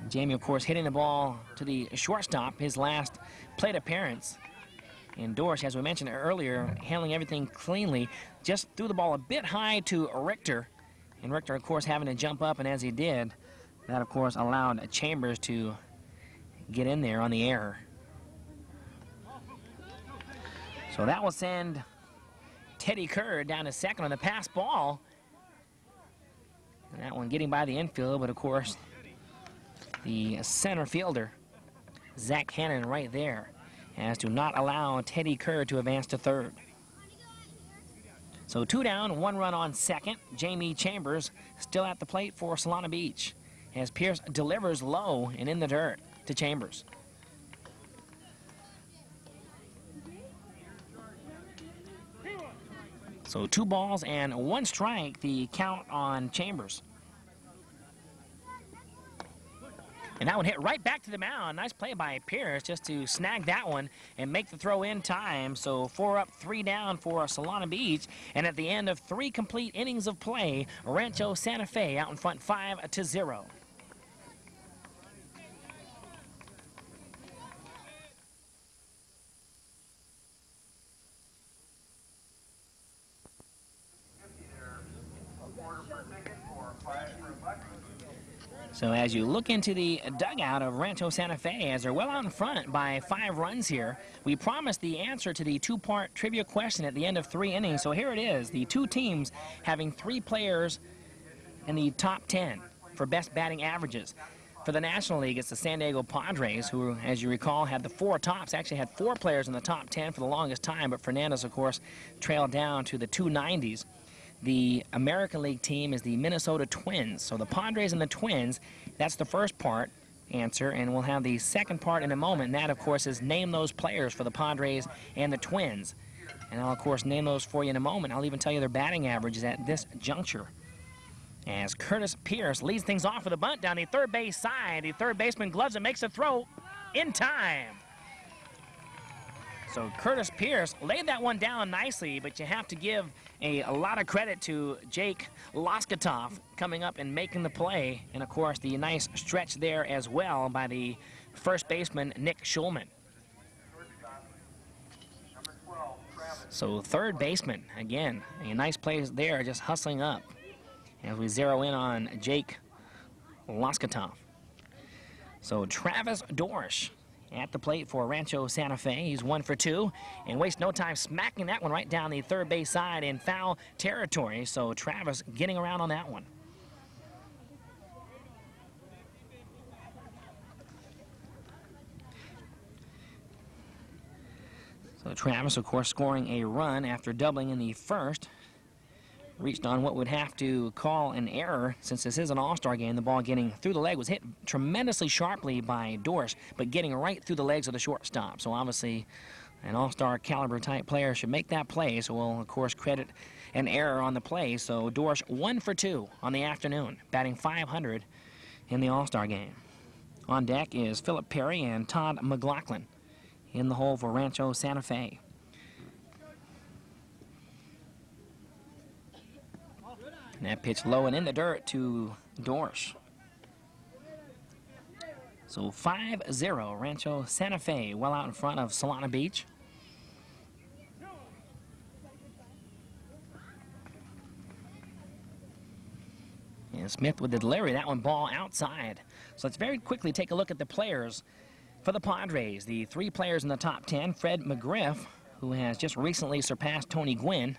Jamie, of course, hitting the ball to the shortstop, his last plate appearance. And Dorsch, as we mentioned earlier, handling everything cleanly, just threw the ball a bit high to Richter. And Richter, of course, having to jump up, and as he did, that, of course, allowed Chambers to get in there on the error. So that will send Teddy Kerr down to second on the pass ball. And that one getting by the infield, but, of course, the center fielder, Zach Hannon, right there, as to not allow Teddy Kerr to advance to third. So 2 down, 1 run on second. Jamie Chambers still at the plate for Solana Beach as Pierce delivers low and in the dirt to Chambers. So 2 balls and 1 strike, the count on Chambers. And that one hit right back to the mound. Nice play by Pierce just to snag that one and make the throw in time. So 4 up, 3 down for Solana Beach. And at the end of 3 complete innings of play, Rancho Santa Fe out in front 5-0. So as you look into the dugout of Rancho Santa Fe, as they're well out in front by 5 runs here, we promised the answer to the 2-part trivia question at the end of 3 innings. So here it is, the 2 teams having 3 players in the top 10 for best batting averages. For the National League, it's the San Diego Padres, who, as you recall, had the 4 tops, actually had 4 players in the top 10 for the longest time, but Fernandez, of course, trailed down to the 290s. The American League team is the Minnesota Twins. So the Padres and the Twins, that's the first part answer, and we'll have the second part in a moment. And that, of course, is name those players for the Padres and the Twins. And I'll, of course, name those for you in a moment. I'll even tell you their batting averages at this juncture. As Curtis Pierce leads things off with a bunt down the third base side. The third baseman gloves and makes a throw in time. So Curtis Pierce laid that one down nicely, but you have to give a lot of credit to Jake Loskatoff coming up and making the play. And, of course, the nice stretch there as well by the first baseman, Nick Schulman. So third baseman, again, a nice play there, just hustling up as we zero in on Jake Loskatoff. So Travis Dorsch at the plate for Rancho Santa Fe. He's 1 for 2 and wastes no time smacking that one right down the third base side in foul territory. So Travis getting around on that one. So Travis, of course, scoring a run after doubling in the first. Reached on what would have to call an error since this is an all-star game. The ball getting through the leg was hit tremendously sharply by Dorsch, but getting right through the legs of the shortstop. So obviously an all-star caliber type player should make that play. So we'll, of course, credit an error on the play. So Dorsch 1 for 2 on the afternoon, batting .500 in the all-star game. On deck is Philip Perry and Todd McLaughlin in the hole for Rancho Santa Fe. And that pitch low and in the dirt to Dorsch. So 5-0, Rancho Santa Fe, well out in front of Solana Beach. And Smith with the delivery, that one ball outside. So let's very quickly take a look at the players for the Padres. The 3 players in the top 10, Fred McGriff, who has just recently surpassed Tony Gwynn.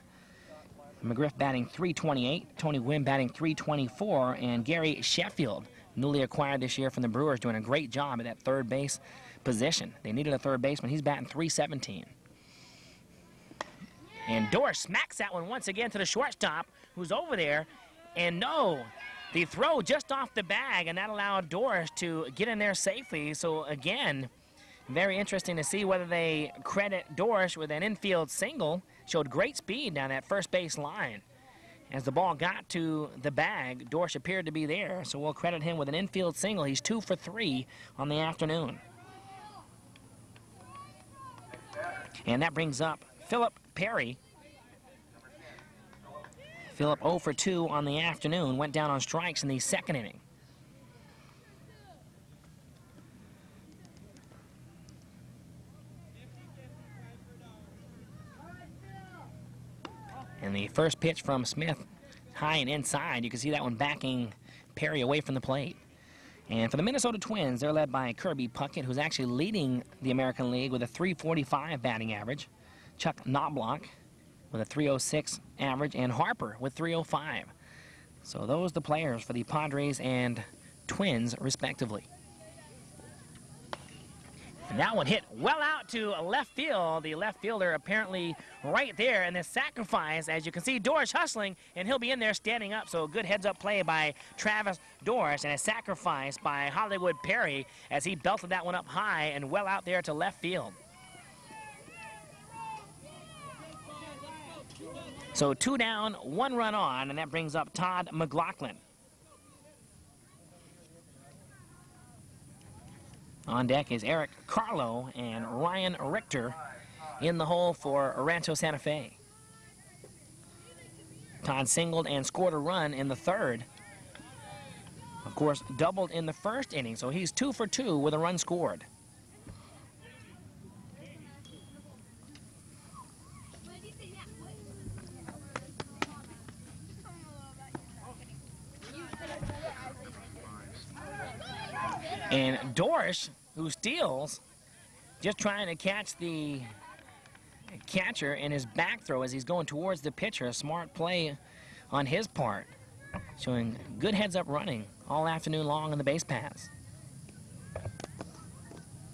McGriff batting .328, Tony Gwynn batting .324, and Gary Sheffield, newly acquired this year from the Brewers, doing a great job at that third base position. They needed a third baseman. He's batting .317. And Dorsch smacks that one once again to the shortstop, who's over there. And no, the throw just off the bag, and that allowed Dorsch to get in there safely. So again, very interesting to see whether they credit Dorsch with an infield single. Showed great speed down that first base line. As the ball got to the bag, Dorsch appeared to be there, so we'll credit him with an infield single. He's 2 for 3 on the afternoon. And that brings up Philip Perry. Philip 0 for 2 on the afternoon, went down on strikes in the second inning. And the first pitch from Smith, high and inside. You can see that one backing Perry away from the plate. And for the Minnesota Twins, they're led by Kirby Puckett, who's actually leading the American League with a .345 batting average. Chuck Knobloch with a .306 average, and Harper with .305. So those are the players for the Padres and Twins, respectively. And that one hit well out to left field. The left fielder apparently right there. And this sacrifice, as you can see, Dorsch hustling, and he'll be in there standing up. So good heads-up play by Travis Dorsch, and a sacrifice by Hollywood Perry as he belted that one up high and well out there to left field. So 2 down, 1 run on, and that brings up Todd McLaughlin. On deck is Eric Carlo and Ryan Richter in the hole for Rancho Santa Fe. Todd singled and scored a run in the third. Of course, doubled in the first inning, so he's 2 for 2 with a run scored. And Dorsch, who steals, just trying to catch the catcher in his back throw as he's going towards the pitcher. A smart play on his part, showing good heads-up running all afternoon long on the base paths.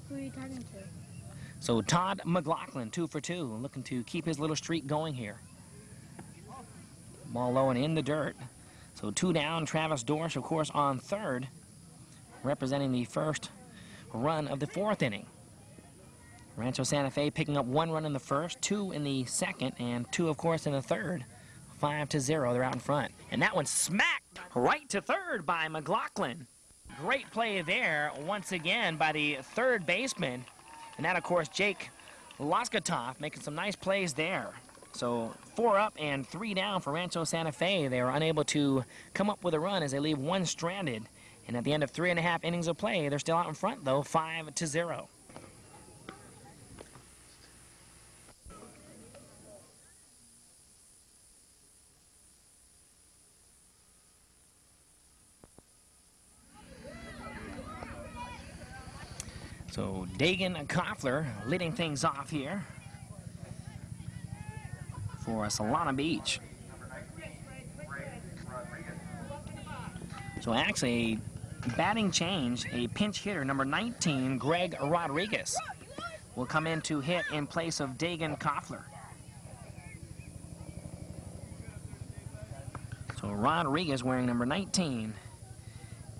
Who are you talking to? So Todd McLaughlin, 2 for 2, looking to keep his little streak going here. Ball low and in the dirt. So 2 down, Travis Dorsch, of course, on third, representing the first run of the fourth inning. Rancho Santa Fe picking up 1 run in the first, 2 in the second, and 2, of course, in the third. 5-0, they're out in front. And that one smacked right to third by McLaughlin. Great play there once again by the third baseman. And that, of course, Jake Loskatoff making some nice plays there. So 4 up and 3 down for Rancho Santa Fe. They were unable to come up with a run as they leave 1 stranded. And at the end of 3.5 innings of play, they're still out in front, though, 5-0. So Dagan Koffler leading things off here for Solana Beach. So actually, batting change, a pinch hitter, number 19, Greg Rodriguez, will come in to hit in place of Dagan Koffler. So Rodriguez wearing number 19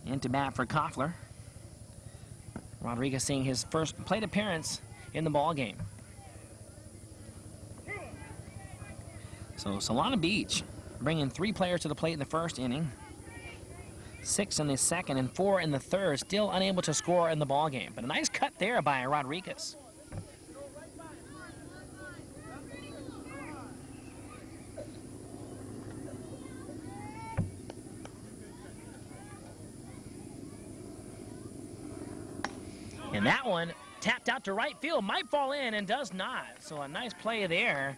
into bat for Koffler. Rodriguez seeing his first plate appearance in the ball game. So Solana Beach bringing 3 players to the plate in the first inning, 6 in the second, and 4 in the third, still unable to score in the ball game. But a nice cut there by Rodriguez. And that one tapped out to right field, might fall in and does not. So a nice play there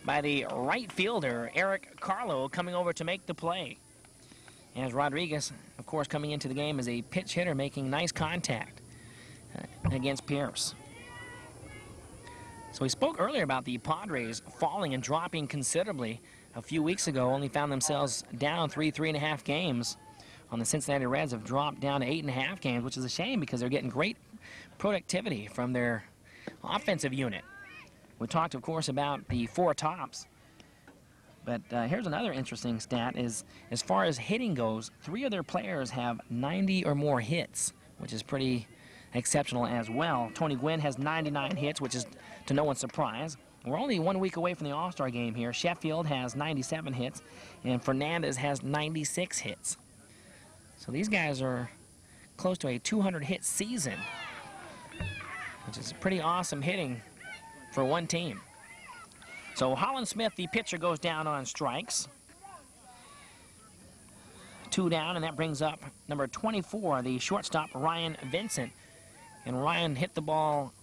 by the right fielder, Eric Carlo, coming over to make the play. As Rodriguez, of course, coming into the game as a pitch hitter, making nice contact against Pierce. So we spoke earlier about the Padres falling and dropping considerably a few weeks ago, only found themselves down 3.5 games. On the Cincinnati Reds have dropped down to 8.5 games, which is a shame because they're getting great productivity from their offensive unit. We talked, of course, about the 4 tops. But here's another interesting stat is, as far as hitting goes, 3 of their players have 90 or more hits, which is pretty exceptional as well. Tony Gwynn has 99 hits, which is to no one's surprise. We're only 1 week away from the All-Star game here. Sheffield has 97 hits, and Fernandez has 96 hits. So these guys are close to a 200-hit season, which is pretty awesome hitting for one team. So Holland Smith, the pitcher, goes down on strikes. 2 down, and that brings up number 24, the shortstop, Ryan Vincent. And Ryan hit the ball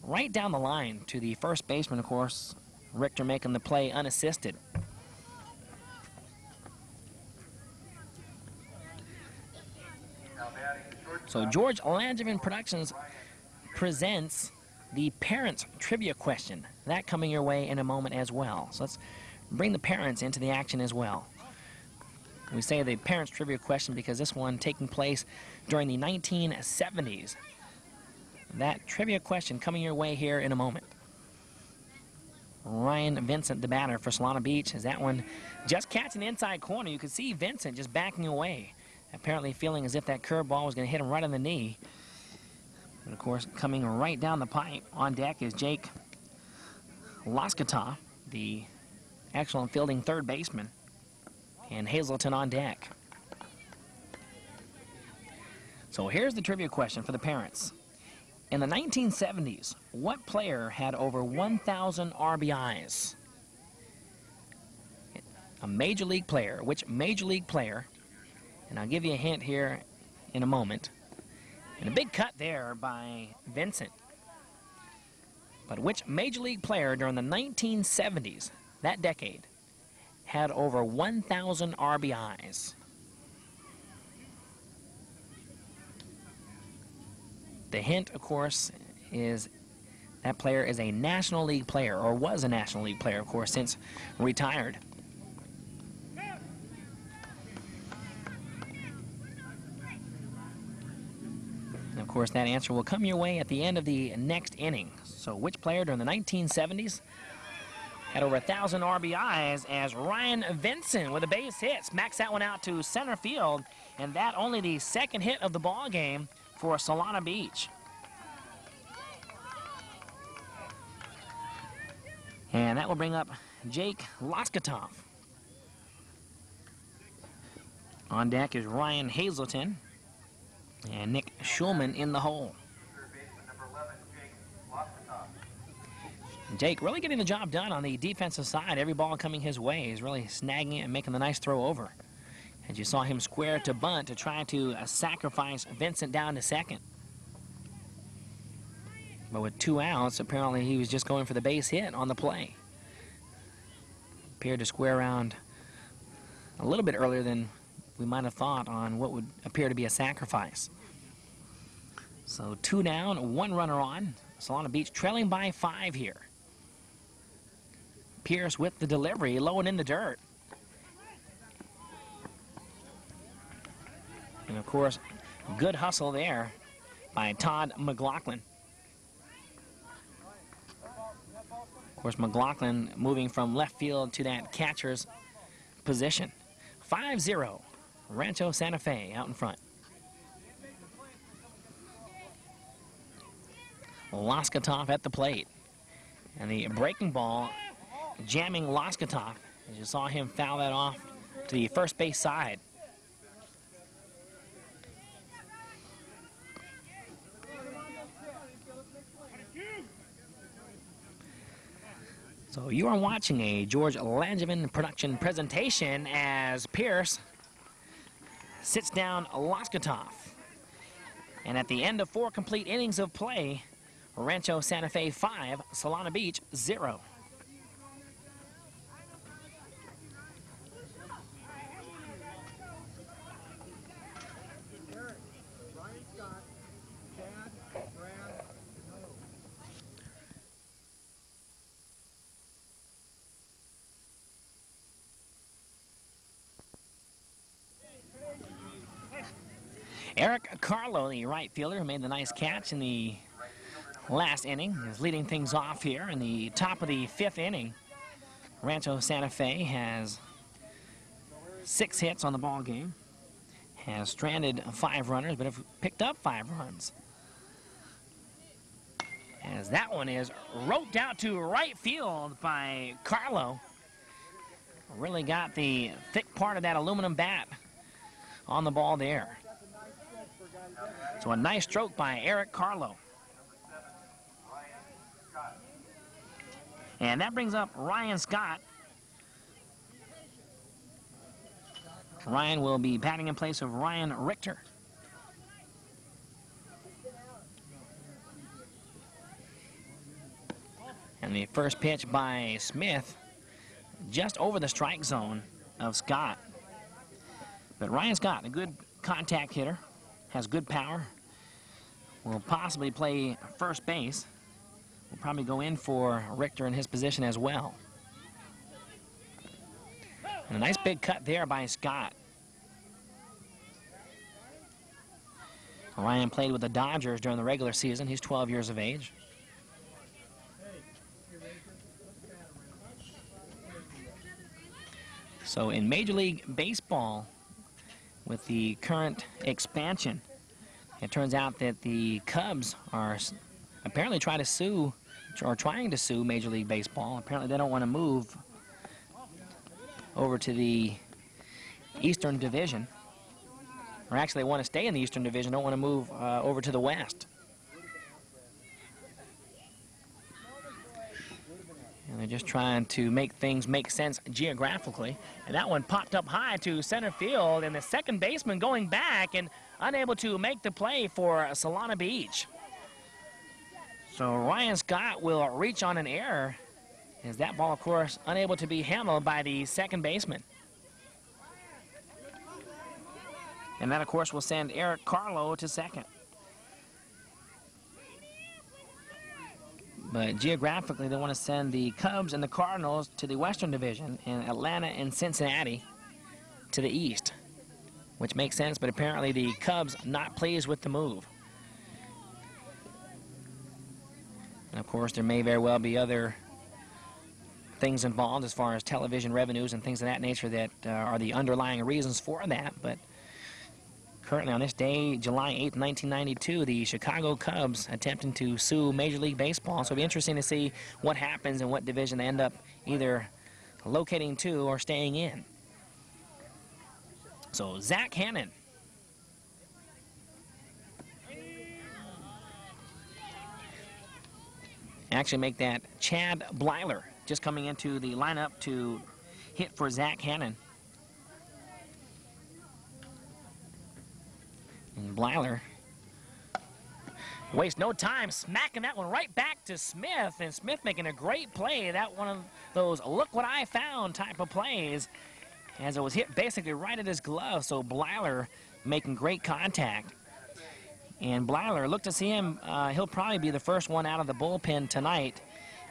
right down the line to the first baseman, of course. Richter making the play unassisted. So George Langevin Productions presents the Parents Trivia Question. That coming your way in a moment as well. So let's bring the parents into the action as well. We say the Parents Trivia Question because this one taking place during the 1970s. That trivia question coming your way here in a moment. Ryan Vincent, the batter for Solana Beach, is that one just catching the inside corner. You can see Vincent just backing away, apparently feeling as if that curveball was going to hit him right on the knee. But of course, coming right down the pipe on deck is Jake Loskatoff, the excellent fielding third baseman, and Hazelton on deck. So here's the trivia question for the parents. In the 1970s, what player had over 1,000 RBIs? A major league player. Which major league player? And I'll give you a hint here in a moment. And a big cut there by Vincent. But which major league player during the 1970s, that decade, had over 1,000 RBIs? The hint, of course, is that player is a National League player, or was a National League player, of course, since retired. And of course, that answer will come your way at the end of the next inning. So which player during the 1970s had over 1,000 RBIs? As Ryan Vincent with a base hit smacks that one out to center field, and that only the second hit of the ball game for Solana Beach. And that will bring up Jake Loskatoff. On deck is Ryan Hazelton and Nick Schulman in the hole. Jake really getting the job done on the defensive side. Every ball coming his way. He's really snagging it and making the nice throw over. As you saw him square to bunt to try to sacrifice Vincent down to second. But with 2 outs, apparently he was just going for the base hit on the play. Appeared to square around a little bit earlier than we might have thought on what would appear to be a sacrifice. So 2 down, 1 runner on. Solana Beach trailing by 5 here. Pierce with the delivery, low and in the dirt. And of course, good hustle there by Todd McLaughlin. Of course, McLaughlin moving from left field to that catcher's position. 5-0, Rancho Santa Fe out in front. Loskatoff at the plate. And the breaking ball jamming Loskatoff. As you saw him foul that off to the first base side. So you are watching a George Langevin production presentation as Pierce sits down Loskatoff. And at the end of 4 complete innings of play, Rancho Santa Fe 5, Solana Beach 0. Eric Carlo, the right fielder, who made the nice catch in the last inning, is leading things off here in the top of the 5th inning. Rancho Santa Fe has 6 hits on the ball game, has stranded 5 runners, but have picked up 5 runs. As that one is roped out to right field by Carlo. Really got the thick part of that aluminum bat on the ball there. So a nice stroke by Eric Carlo. And that brings up Ryan Scott. Ryan will be batting in place of Ryan Richter. And the first pitch by Smith, just over the strike zone of Scott. But Ryan Scott, a good contact hitter, has good power. Will possibly play first base. Will probably go in for Richter in his position as well. And a nice big cut there by Scott. Ryan played with the Dodgers during the regular season. He's 12 years of age. So in Major League Baseball, with the current expansion, it turns out that the Cubs are apparently trying to sue Major League Baseball. Apparently they don't want to move over to the Eastern Division. Or actually, they want to stay in the Eastern Division, don't want to move over to the West. And they're just trying to make things make sense geographically. And that one popped up high to center field, and the second baseman going back and unable to make the play for Solana Beach. So Ryan Scott will reach on an error, as that ball, of course, unable to be handled by the second baseman. And that, of course, will send Eric Carlo to second. But geographically, they want to send the Cubs and the Cardinals to the Western Division, and Atlanta and Cincinnati to the East, which makes sense, but apparently the Cubs not pleased with the move. And, of course, there may very well be other things involved as far as television revenues and things of that nature that are the underlying reasons for that, but currently on this day, July 8th, 1992, the Chicago Cubs attempting to sue Major League Baseball. So it'll be interesting to see what happens and what division they end up either locating to or staying in. So Zach Hannon. Actually make that Chad Blyler just coming into the lineup to hit for Zach Hannon. And Blyler wastes no time smacking that one right back to Smith, and Smith making a great play. That one of those look what I found type of plays, as it was hit basically right at his glove. So Blyler making great contact. And Blyler, look to see him, he'll probably be the first one out of the bullpen tonight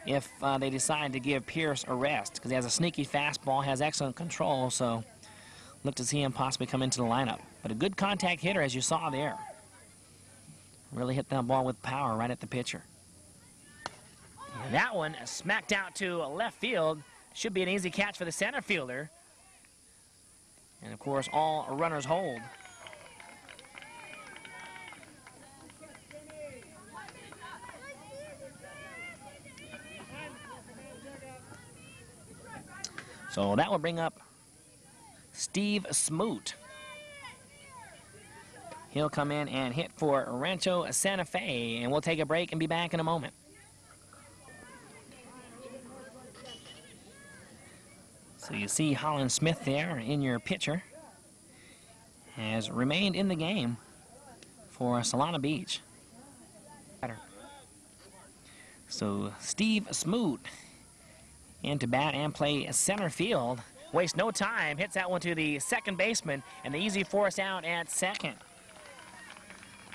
if they decide to give Pierce a rest, because he has a sneaky fastball, has excellent control, so look to see him possibly come into the lineup. But a good contact hitter, as you saw there. Really hit that ball with power right at the pitcher. And that one smacked out to left field. Should be an easy catch for the center fielder. And, of course, all runners hold. So that will bring up Steve Smoot. He'll come in and hit for Rancho Santa Fe, and we'll take a break and be back in a moment. So you see Holland Smith there in your picture. Has remained in the game for Solana Beach. So Steve Smoot into bat and play center field. Wastes no time, hits that one to the second baseman, and the easy force out at second.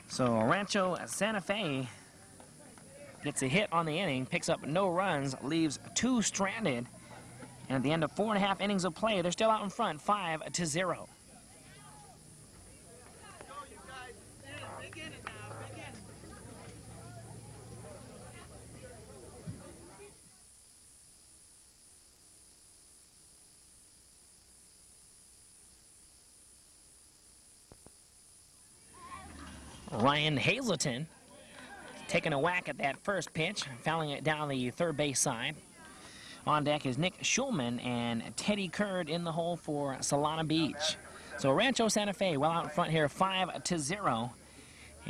So Rancho Santa Fe gets a hit on the inning, picks up no runs, leaves two stranded, and at the end of 4.5 innings of play, they're still out in front, 5-0. Ryan Hazelton taking a whack at that first pitch, fouling it down the third base side. On deck is Nick Schulman and Teddy Curd in the hole for Solana Beach. So Rancho Santa Fe well out in front here, 5-0,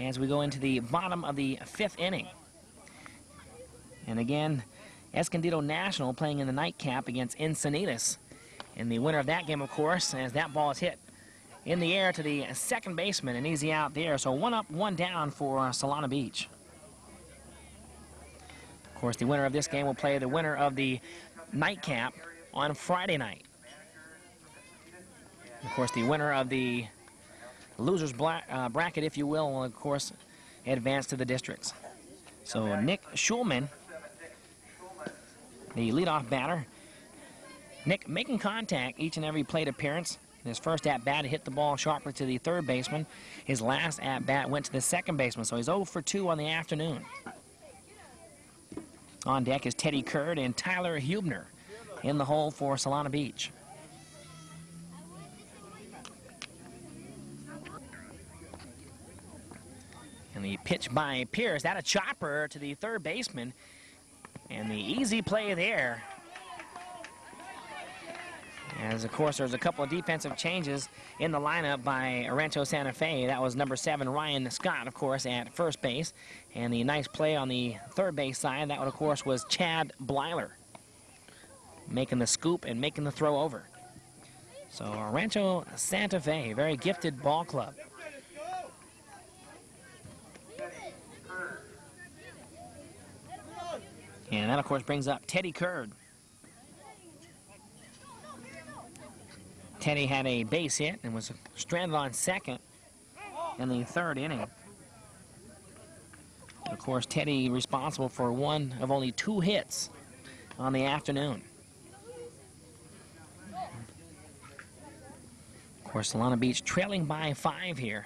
as we go into the bottom of the 5th inning. And again, Escondido National playing in the nightcap against Encinitas. And the winner of that game, of course, as that ball is hit in the air to the second baseman, an easy out there. So 1 up, 1 down for Solana Beach. Of course, the winner of this game will play the winner of the nightcap on Friday night. Of course, the winner of the loser's bracket, if you will of course, advance to the districts. So Nick Schulman, the leadoff batter. Nick making contact each and every plate appearance. In his first at-bat, he hit the ball sharply to the third baseman. His last at-bat went to the second baseman, so he's 0 for 2 on the afternoon. On deck is Teddy Curd and Tyler Hubner in the hole for Solana Beach. And the pitch by Pierce, that a chopper to the third baseman. And the easy play there. As, of course, there's a couple of defensive changes in the lineup by Rancho Santa Fe. That was number 7, Ryan Scott, of course, at first base. And the nice play on the third base side, that one, of course, was Chad Blyler, making the scoop and making the throw over. So Rancho Santa Fe, very gifted ball club. And that, of course, brings up Teddy Curd. Teddy had a base hit and was stranded on second in the third inning. Of course, Teddy responsible for one of only 2 hits on the afternoon. Of course, Solana Beach trailing by 5 here.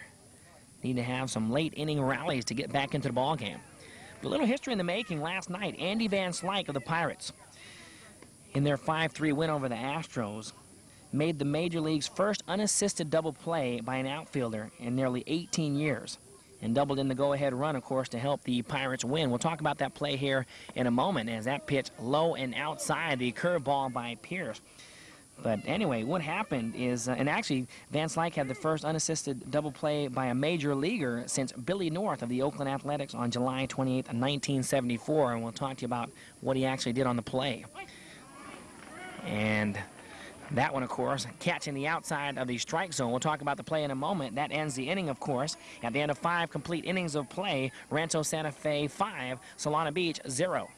Need to have some late inning rallies to get back into the ball game. A little history in the making last night. Andy Van Slyke of the Pirates, in their 5-3 win over the Astros, made the Major League's first unassisted double play by an outfielder in nearly 18 years, and doubled in the go-ahead run, of course, to help the Pirates win. We'll talk about that play here in a moment, as that pitch low and outside, the curveball by Pierce. But anyway, what happened is, and actually, Van Slyke had the first unassisted double play by a major leaguer since Billy North of the Oakland Athletics on July 28, 1974, and we'll talk to you about what he actually did on the play. And that one, of course, catching the outside of the strike zone. We'll talk about the play in a moment. That ends the inning, of course. At the end of 5 complete innings of play, Rancho Santa Fe 5, Solana Beach 0.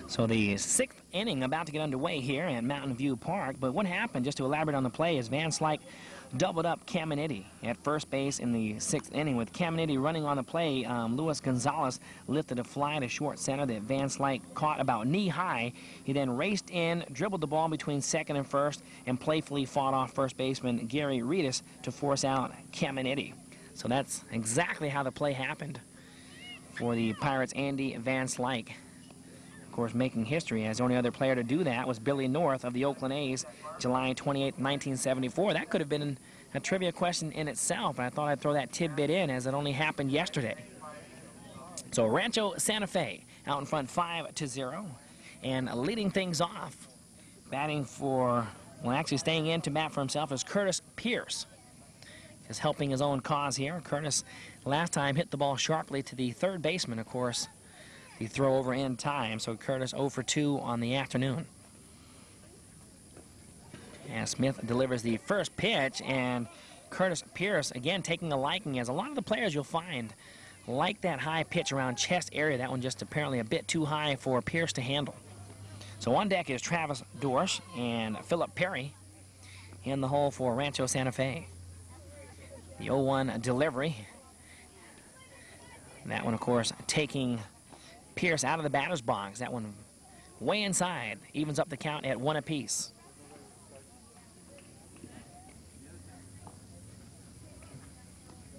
So the 6th inning about to get underway here at Mountain View Park. But what happened, just to elaborate on the play, is Van Slyke doubled up Caminiti at first base in the 6th inning. With Caminiti running on the play, Luis Gonzalez lifted a fly to short center that Van Slyke caught about knee-high. He then raced in, dribbled the ball between second and first, and playfully fought off first baseman Gary Reedus to force out Caminiti. So that's exactly how the play happened for the Pirates' Andy Van Slyke. Of course, making history, as the only other player to do that was Billy North of the Oakland A's, July 28, 1974. That could have been a trivia question in itself, and I thought I'd throw that tidbit in, as it only happened yesterday. So Rancho Santa Fe out in front 5-0, and leading things off, batting for, well, actually staying in to bat for himself, is Curtis Pierce. Just helping his own cause here. Curtis last time hit the ball sharply to the third baseman, of course. The throw over in time, so Curtis 0 for 2 on the afternoon. As Smith delivers the first pitch, and Curtis Pierce again taking a liking, as a lot of the players you'll find like that high pitch around chest area. That one just apparently a bit too high for Pierce to handle. So on deck is Travis Dorsch and Philip Perry in the hole for Rancho Santa Fe. The 0-1 delivery. That one, of course, taking Pierce out of the batter's box. That one way inside, evens up the count at 1 apiece.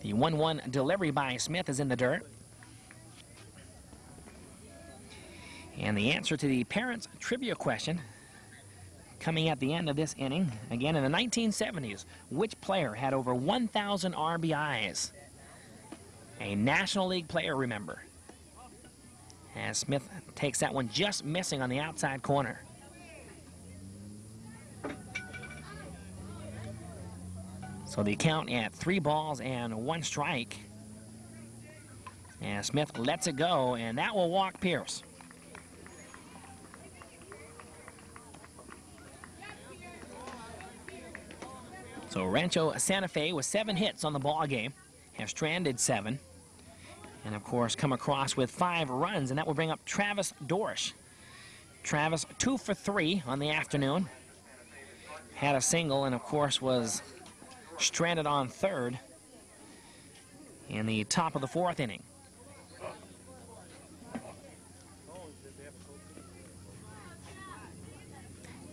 The 1-1 delivery by Smith is in the dirt. And the answer to the parents' trivia question coming at the end of this inning. Again, in the 1970s, which player had over 1,000 RBIs? A National League player, remember. As Smith takes that one just missing on the outside corner. So the count at 3 balls and 1 strike. And Smith lets it go, and that will walk Pierce. So Rancho Santa Fe with 7 hits on the ball game, has stranded 7. And, of course, come across with 5 runs, and that will bring up Travis Dorsch. Travis 2 for 3 on the afternoon. Had a single and, of course, was stranded on third in the top of the 4th inning.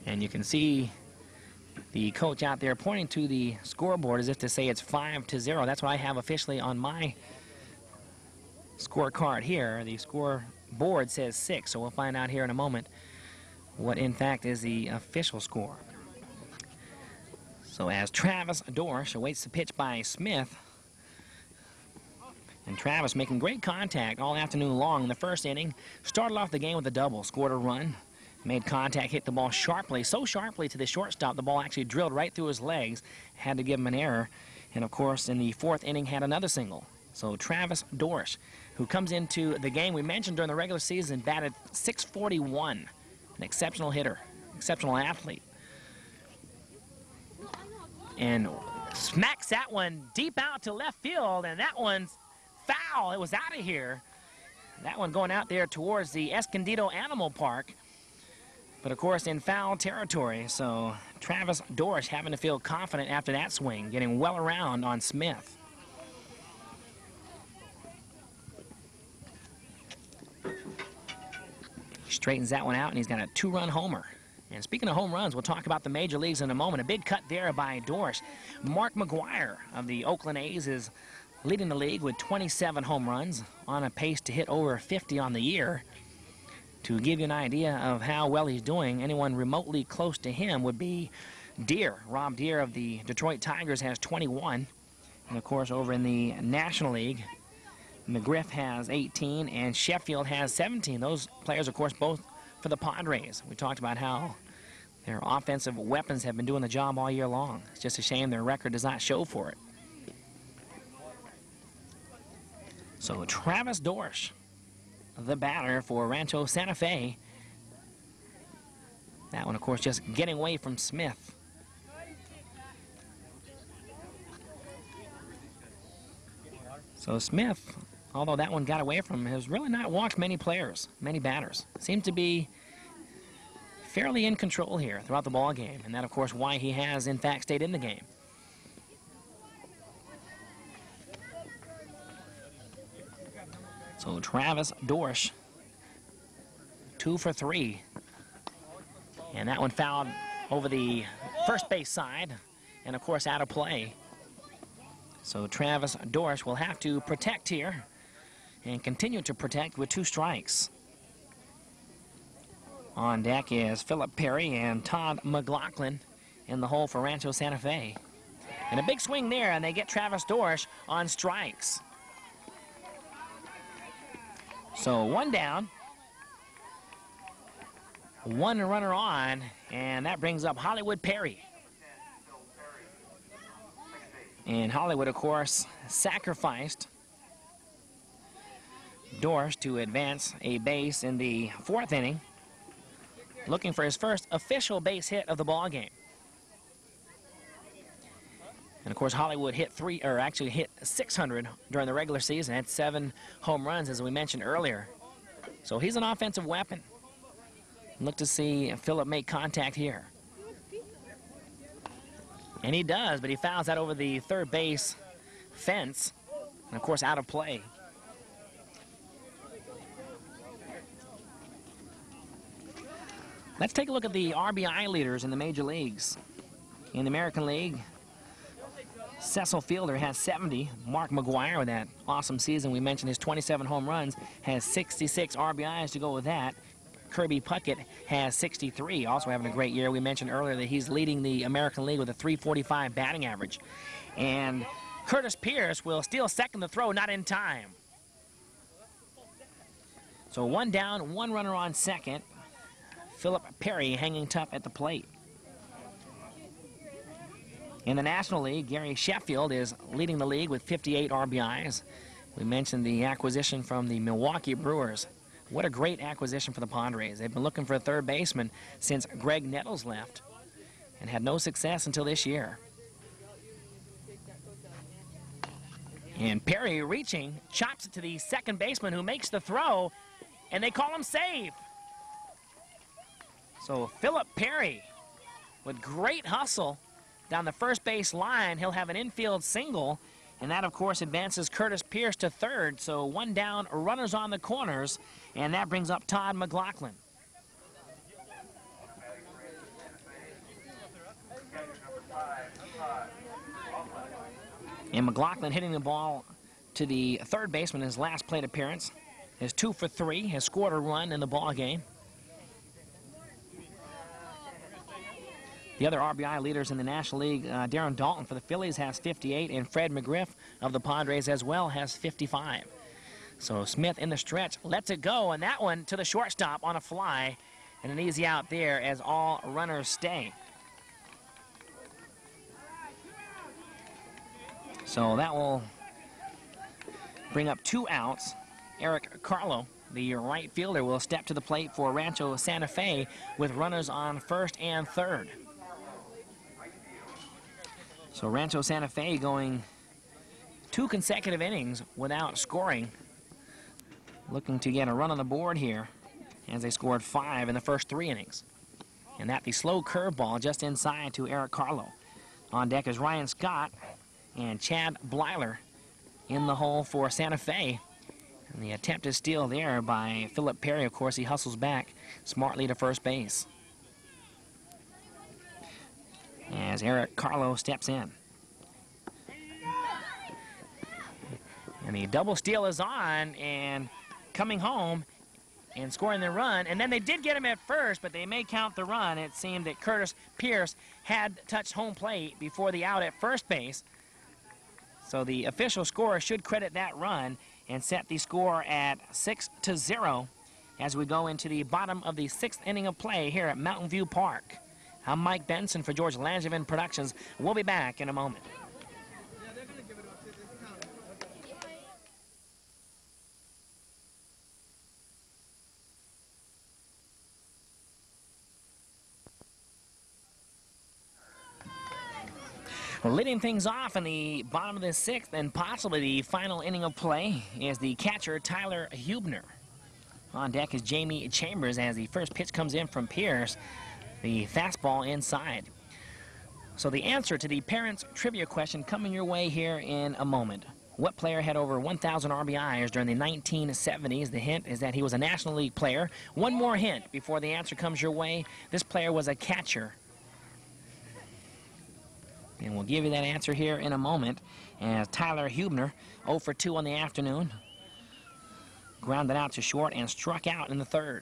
And you can see the coach out there pointing to the scoreboard as if to say it's 5-0. That's what I have officially on my scorecard here. The scoreboard says 6, so we'll find out here in a moment what in fact is the official score. So as Travis Dorsch awaits the pitch by Smith, and Travis making great contact all afternoon long in the first inning, started off the game with a double, scored a run, made contact, hit the ball sharply, so sharply to the shortstop the ball actually drilled right through his legs, had to give him an error, and of course in the 4th inning had another single. So Travis Dorsch, who comes into the game we mentioned during the regular season, batted .641, an exceptional hitter, exceptional athlete. And smacks that one deep out to left field, and that one's foul. It was out of here. That one going out there towards the Escondido Animal Park, but of course in foul territory. So Travis Dorsch having to feel confident after that swing, getting well around on Smith. He straightens that one out, and he's got a 2-run homer. And speaking of home runs, we'll talk about the major leagues in a moment. A big cut there by Dorsch. Mark McGwire of the Oakland A's is leading the league with 27 home runs, on a pace to hit over 50 on the year. To give you an idea of how well he's doing, anyone remotely close to him would be Deere. Rob Deere of the Detroit Tigers has 21. And of course over in the National League, McGriff has 18 and Sheffield has 17. Those players, of course, both for the Padres. We talked about how their offensive weapons have been doing the job all year long. It's just a shame their record does not show for it. So Travis Dorsch, the batter for Rancho Santa Fe. That one, of course, just getting away from Smith. So Smith, although that one got away from him, has really not walked many players, many batters. Seemed to be fairly in control here throughout the ball game, and that, of course, why he has, in fact, stayed in the game. So Travis Dorsch, 2 for 3. And that one fouled over the first base side, and, of course, out of play. So Travis Dorsch will have to protect here and continue to protect with 2 strikes. On deck is Philip Perry and Todd McLaughlin in the hole for Rancho Santa Fe. And a big swing there, and they get Travis Dorsch on strikes. So 1 down, 1 runner on, and that brings up Hollywood Perry. And Hollywood, of course, sacrificed Dorsch to advance a base in the 4th inning, looking for his first official base hit of the ball game. And of course, Hollywood hit 600 during the regular season, had 7 home runs, as we mentioned earlier. So he's an offensive weapon. Look to see Philip make contact here. And he does, but he fouls that over the 3rd base fence, and of course out of play. Let's take a look at the RBI leaders in the major leagues. In the American League, Cecil Fielder has 70. Mark McGwire, with that awesome season we mentioned, his 27 home runs, has 66 RBIs to go with that. Kirby Puckett has 63, also having a great year. We mentioned earlier that he's leading the American League with a .345 batting average. And Curtis Pierce will steal second to throw, not in time. So 1 down, 1 runner on second. Philip Perry hanging tough at the plate. In the National League, Gary Sheffield is leading the league with 58 RBIs. We mentioned the acquisition from the Milwaukee Brewers. What a great acquisition for the Padres. They've been looking for a 3rd baseman since Greg Nettles left and had no success until this year. And Perry reaching, chops it to the second baseman who makes the throw, and they call him safe. So Philip Perry, with great hustle down the first base line, he'll have an infield single, and that, of course, advances Curtis Pierce to third. So one down, runners on the corners, and that brings up Todd McLaughlin. And McLaughlin hitting the ball to the third baseman in his last plate appearance. Is 2 for 3, has scored a run in the ball game. The other RBI leaders in the National League, Darren Dalton for the Phillies has 58, and Fred McGriff of the Padres as well has 55. So Smith in the stretch lets it go, and that one to the shortstop on a fly, and an easy out there as all runners stay. So that will bring up 2 outs. Eric Carlo, the right fielder, will step to the plate for Rancho Santa Fe with runners on first and third. So Rancho Santa Fe going 2 consecutive innings without scoring, looking to get a run on the board here as they scored 5 in the first 3 innings. And that the slow curveball just inside to Eric Carlo. On deck is Ryan Scott and Chad Blyler in the hole for Santa Fe. And the attempted steal there by Philip Perry. Of course, he hustles back smartly to first base as Eric Carlo steps in. And the double steal is on, and coming home and scoring the run. And then they did get him at first, but they may count the run. It seemed that Curtis Pierce had touched home plate before the out at first base. So the official scorer should credit that run and set the score at 6-0 as we go into the bottom of the 6th inning of play here at Mountain View Park. I'm Mike Benson for George Langevin Productions. We'll be back in a moment. Well, leading things off in the bottom of the 6th and possibly the final inning of play is the catcher, Tyler Hubner. On deck is Jamie Chambers as the first pitch comes in from Pierce, the fastball inside. So the answer to the parents' trivia question coming your way here in a moment. What player had over 1,000 RBIs during the 1970s? The hint is that he was a National League player. One more hint before the answer comes your way. This player was a catcher. And we'll give you that answer here in a moment. As Tyler Hubner, 0 for 2 on the afternoon, grounded out to short and struck out in the 3rd.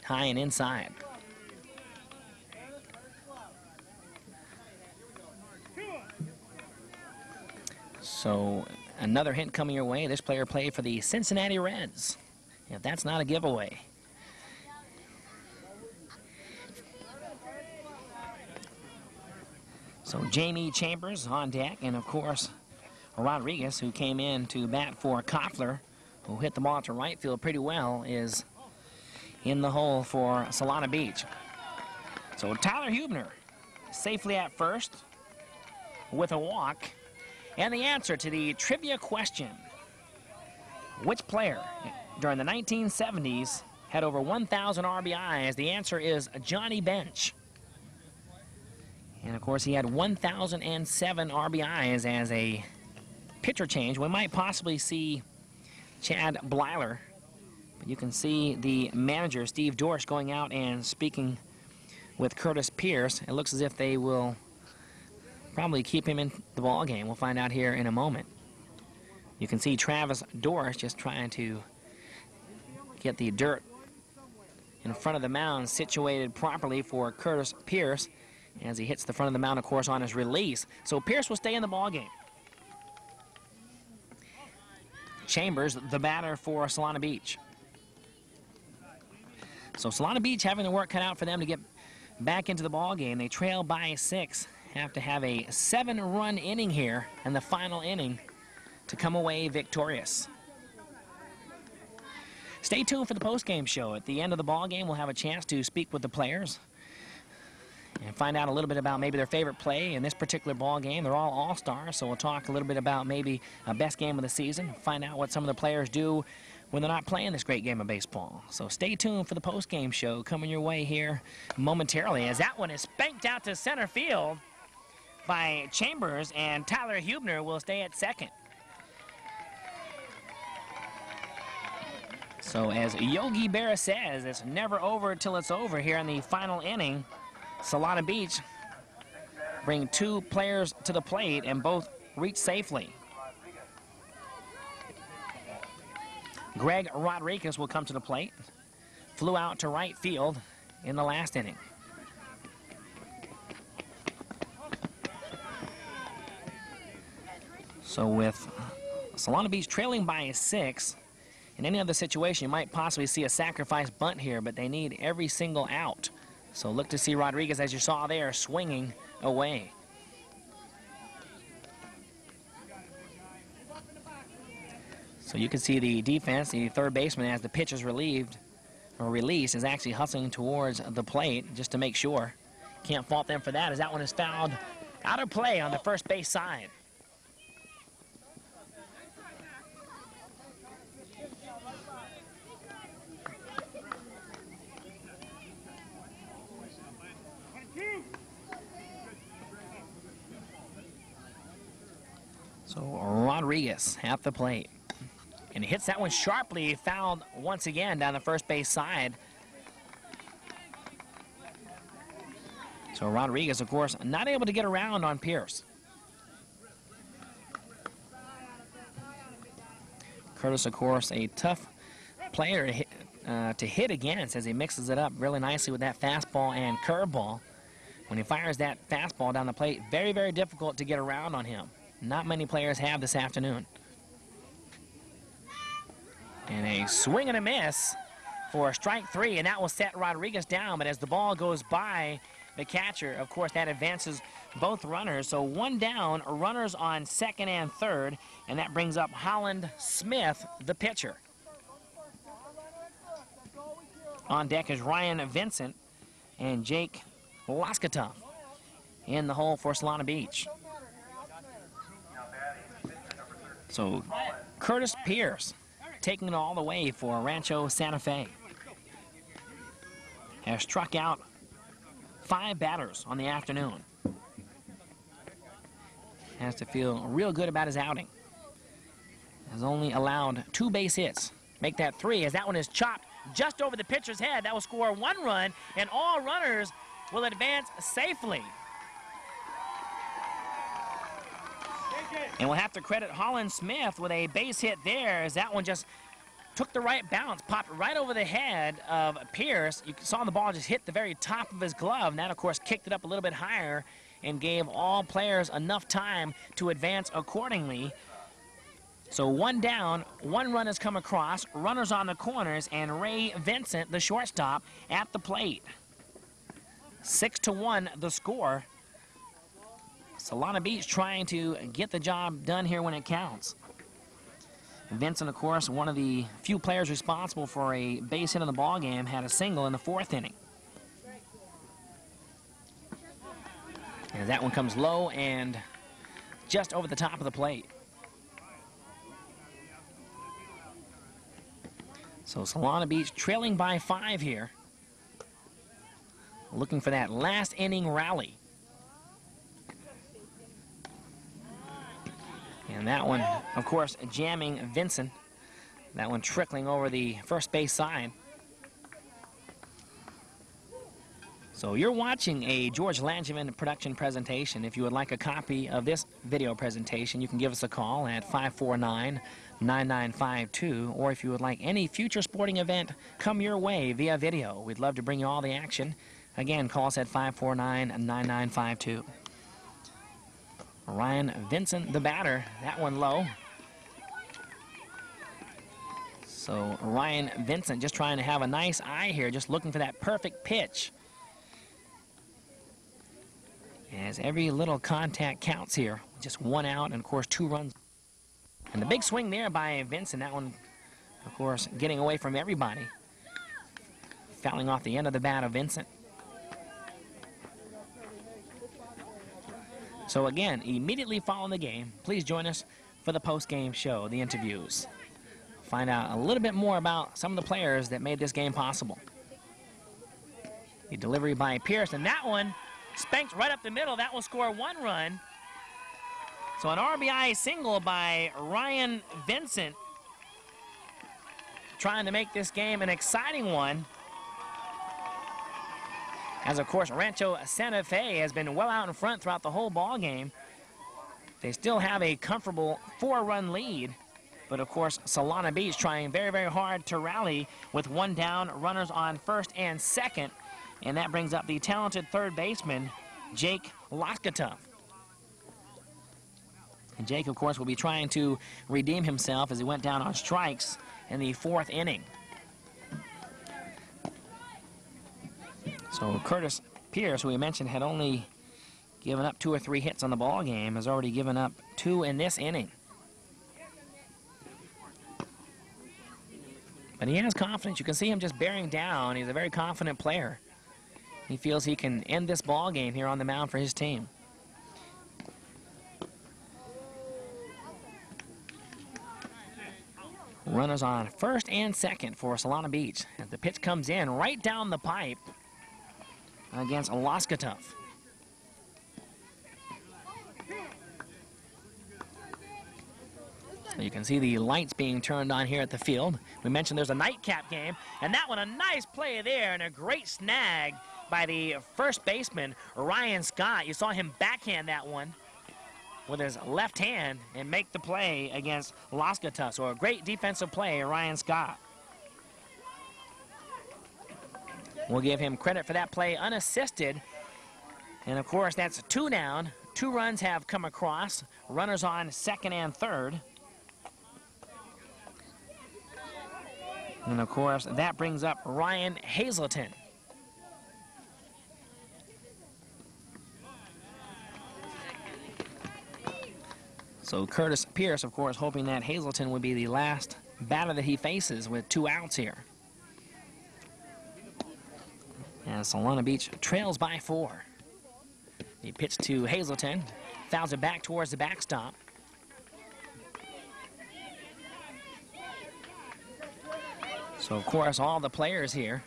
High and inside. So another hint coming your way. This player played for the Cincinnati Reds. If that's not a giveaway. So Jamie Chambers on deck, and of course Rodriguez, who came in to bat for Koffler, who hit the ball to right field pretty well, is in the hole for Solana Beach. So Tyler Hubner safely at first with a walk. And the answer to the trivia question: which player during the 1970s had over 1,000 RBIs? The answer is Johnny Bench. And, of course, he had 1,007 RBIs as a pitcher change. We might possibly see Chad Blyler. But you can see the manager, Steve Dorsch, going out and speaking with Curtis Pierce. It looks as if they will probably keep him in the ball game. We'll find out here in a moment. You can see Travis Dorsch just trying to get the dirt in front of the mound situated properly for Curtis Pierce as he hits the front of the mound, of course, on his release. So Pierce will stay in the ballgame. Chambers, the batter for Solana Beach. So Solana Beach having the work cut out for them to get back into the ballgame. They trail by 6. Have to have a 7-run inning here in the final inning to come away victorious. Stay tuned for the postgame show. At the end of the ballgame, we'll have a chance to speak with the players. and find out a little bit about maybe their favorite play in this particular ball game. They're all all-stars, so we'll talk a little bit about maybe a best game of the season, find out what some of the players do when they're not playing this great game of baseball. So stay tuned for the post-game show coming your way here momentarily, as that one is spanked out to center field by Chambers, and Tyler Hubner will stay at second. So as Yogi Berra says, it's never over till it's over here in the final inning. Solana Beach bring two players to the plate and both reach safely. Greg Rodriguez will come to the plate. Flew out to right field in the last inning. So with Solana Beach trailing by 6, in any other situation, you might possibly see a sacrifice bunt here, but they need every single out. So look to see Rodriguez, as you saw there, swinging away. So you can see the defense, the third baseman, as the pitch is relieved or released, is actually hustling towards the plate just to make sure. Can't fault them for that, as that one is fouled out of play on the first base side. So Rodriguez at the plate. And he hits that one sharply, fouled once again down the first base side. So Rodriguez, of course, not able to get around on Pierce. Curtis, of course, a tough player to hit against, as he mixes it up really nicely with that fastball and curveball. When he fires that fastball down the plate, very, very difficult to get around on him. Not many players have this afternoon. And a swing and a miss for strike 3, and that will set Rodriguez down. But as the ball goes by the catcher, of course, that advances both runners. So one down, runners on second and third, and that brings up Holland Smith, the pitcher. On deck is Ryan Vincent and Jake Laskatoff in the hole for Solana Beach. So Curtis Pierce taking it all the way for Rancho Santa Fe. Has struck out 5 batters on the afternoon. Has to feel real good about his outing. Has only allowed 2 base hits. Make that 3, as that one is chopped just over the pitcher's head. That will score 1 run, and all runners will advance safely. And we'll have to credit Holland Smith with a base hit there, as that one just took the right bounce, popped right over the head of Pierce. You saw the ball just hit the very top of his glove, and that, of course, kicked it up a little bit higher and gave all players enough time to advance accordingly. So 1 down, 1 run has come across, runners on the corners, and Ray Vincent, the shortstop, at the plate. 6-1 the score. Solana Beach trying to get the job done here when it counts. Vincent, of course, one of the few players responsible for a base hit in the ballgame, had a single in the 4th inning. And that one comes low and just over the top of the plate. So Solana Beach trailing by 5 here. Looking for that last inning rally. And that one, of course, jamming Vincent. That one trickling over the first base side. So you're watching a George Langevin production presentation. If you would like a copy of this video presentation, you can give us a call at 549-9952. Or if you would like any future sporting event come your way via video, we'd love to bring you all the action. Again, call us at 549-9952. Ryan Vincent, the batter. That one low. So Ryan Vincent just trying to have a nice eye here, just looking for that perfect pitch. As every little contact counts here. Just 1 out and, of course, 2 runs. And the big swing there by Vincent. That one, of course, getting away from everybody. Fouling off the end of the bat of Vincent. So again, immediately following the game, please join us for the post-game show, the interviews. Find out a little bit more about some of the players that made this game possible. The delivery by Pierce, and that one spanked right up the middle. That will score 1 run. So an RBI single by Ryan Vincent, trying to make this game an exciting one. As, of course, Rancho Santa Fe has been well out in front throughout the whole ball game. They still have a comfortable 4-run lead. But, of course, Solana Beach trying very, very hard to rally with 1 down, runners on first and second. And that brings up the talented third baseman, Jake Loskatoff. And Jake, of course, will be trying to redeem himself as he went down on strikes in the 4th inning. So Curtis Pierce, who we mentioned had only given up 2 or 3 hits on the ball game, has already given up 2 in this inning. But he has confidence. You can see him just bearing down. He's a very confident player. He feels he can end this ball game here on the mound for his team. Runners on first and second for Solana Beach as the pitch comes in right down the pipe against Loskatoff. So you can see the lights being turned on here at the field. We mentioned there's a nightcap game, and that one, a nice play there and a great snag by the first baseman, Ryan Scott. You saw him backhand that one with his left hand and make the play against Loskatoff. So a great defensive play, Ryan Scott. We'll give him credit for that play unassisted. And of course, that's 2 down. 2 runs have come across. Runners on second and third. And of course, that brings up Ryan Hazelton. So Curtis Pierce, of course, hoping that Hazelton would be the last batter that he faces with 2 outs here. And Solana Beach trails by 4. The pitch to Hazelton, fouls it back towards the backstop. So, of course, all the players here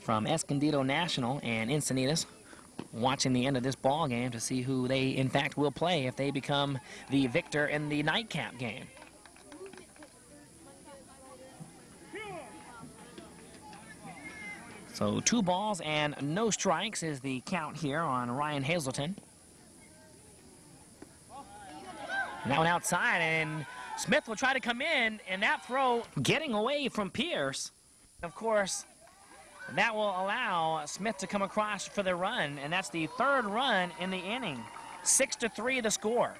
from Escondido National and Encinitas watching the end of this ball game to see who they, in fact, will play if they become the victor in the nightcap game. So 2 balls and no strikes is the count here on Ryan Hazelton. Now an outside, and Smith will try to come in, and that throw getting away from Pierce. Of course, that will allow Smith to come across for the run, and that's the 3rd run in the inning. 6-3 the score.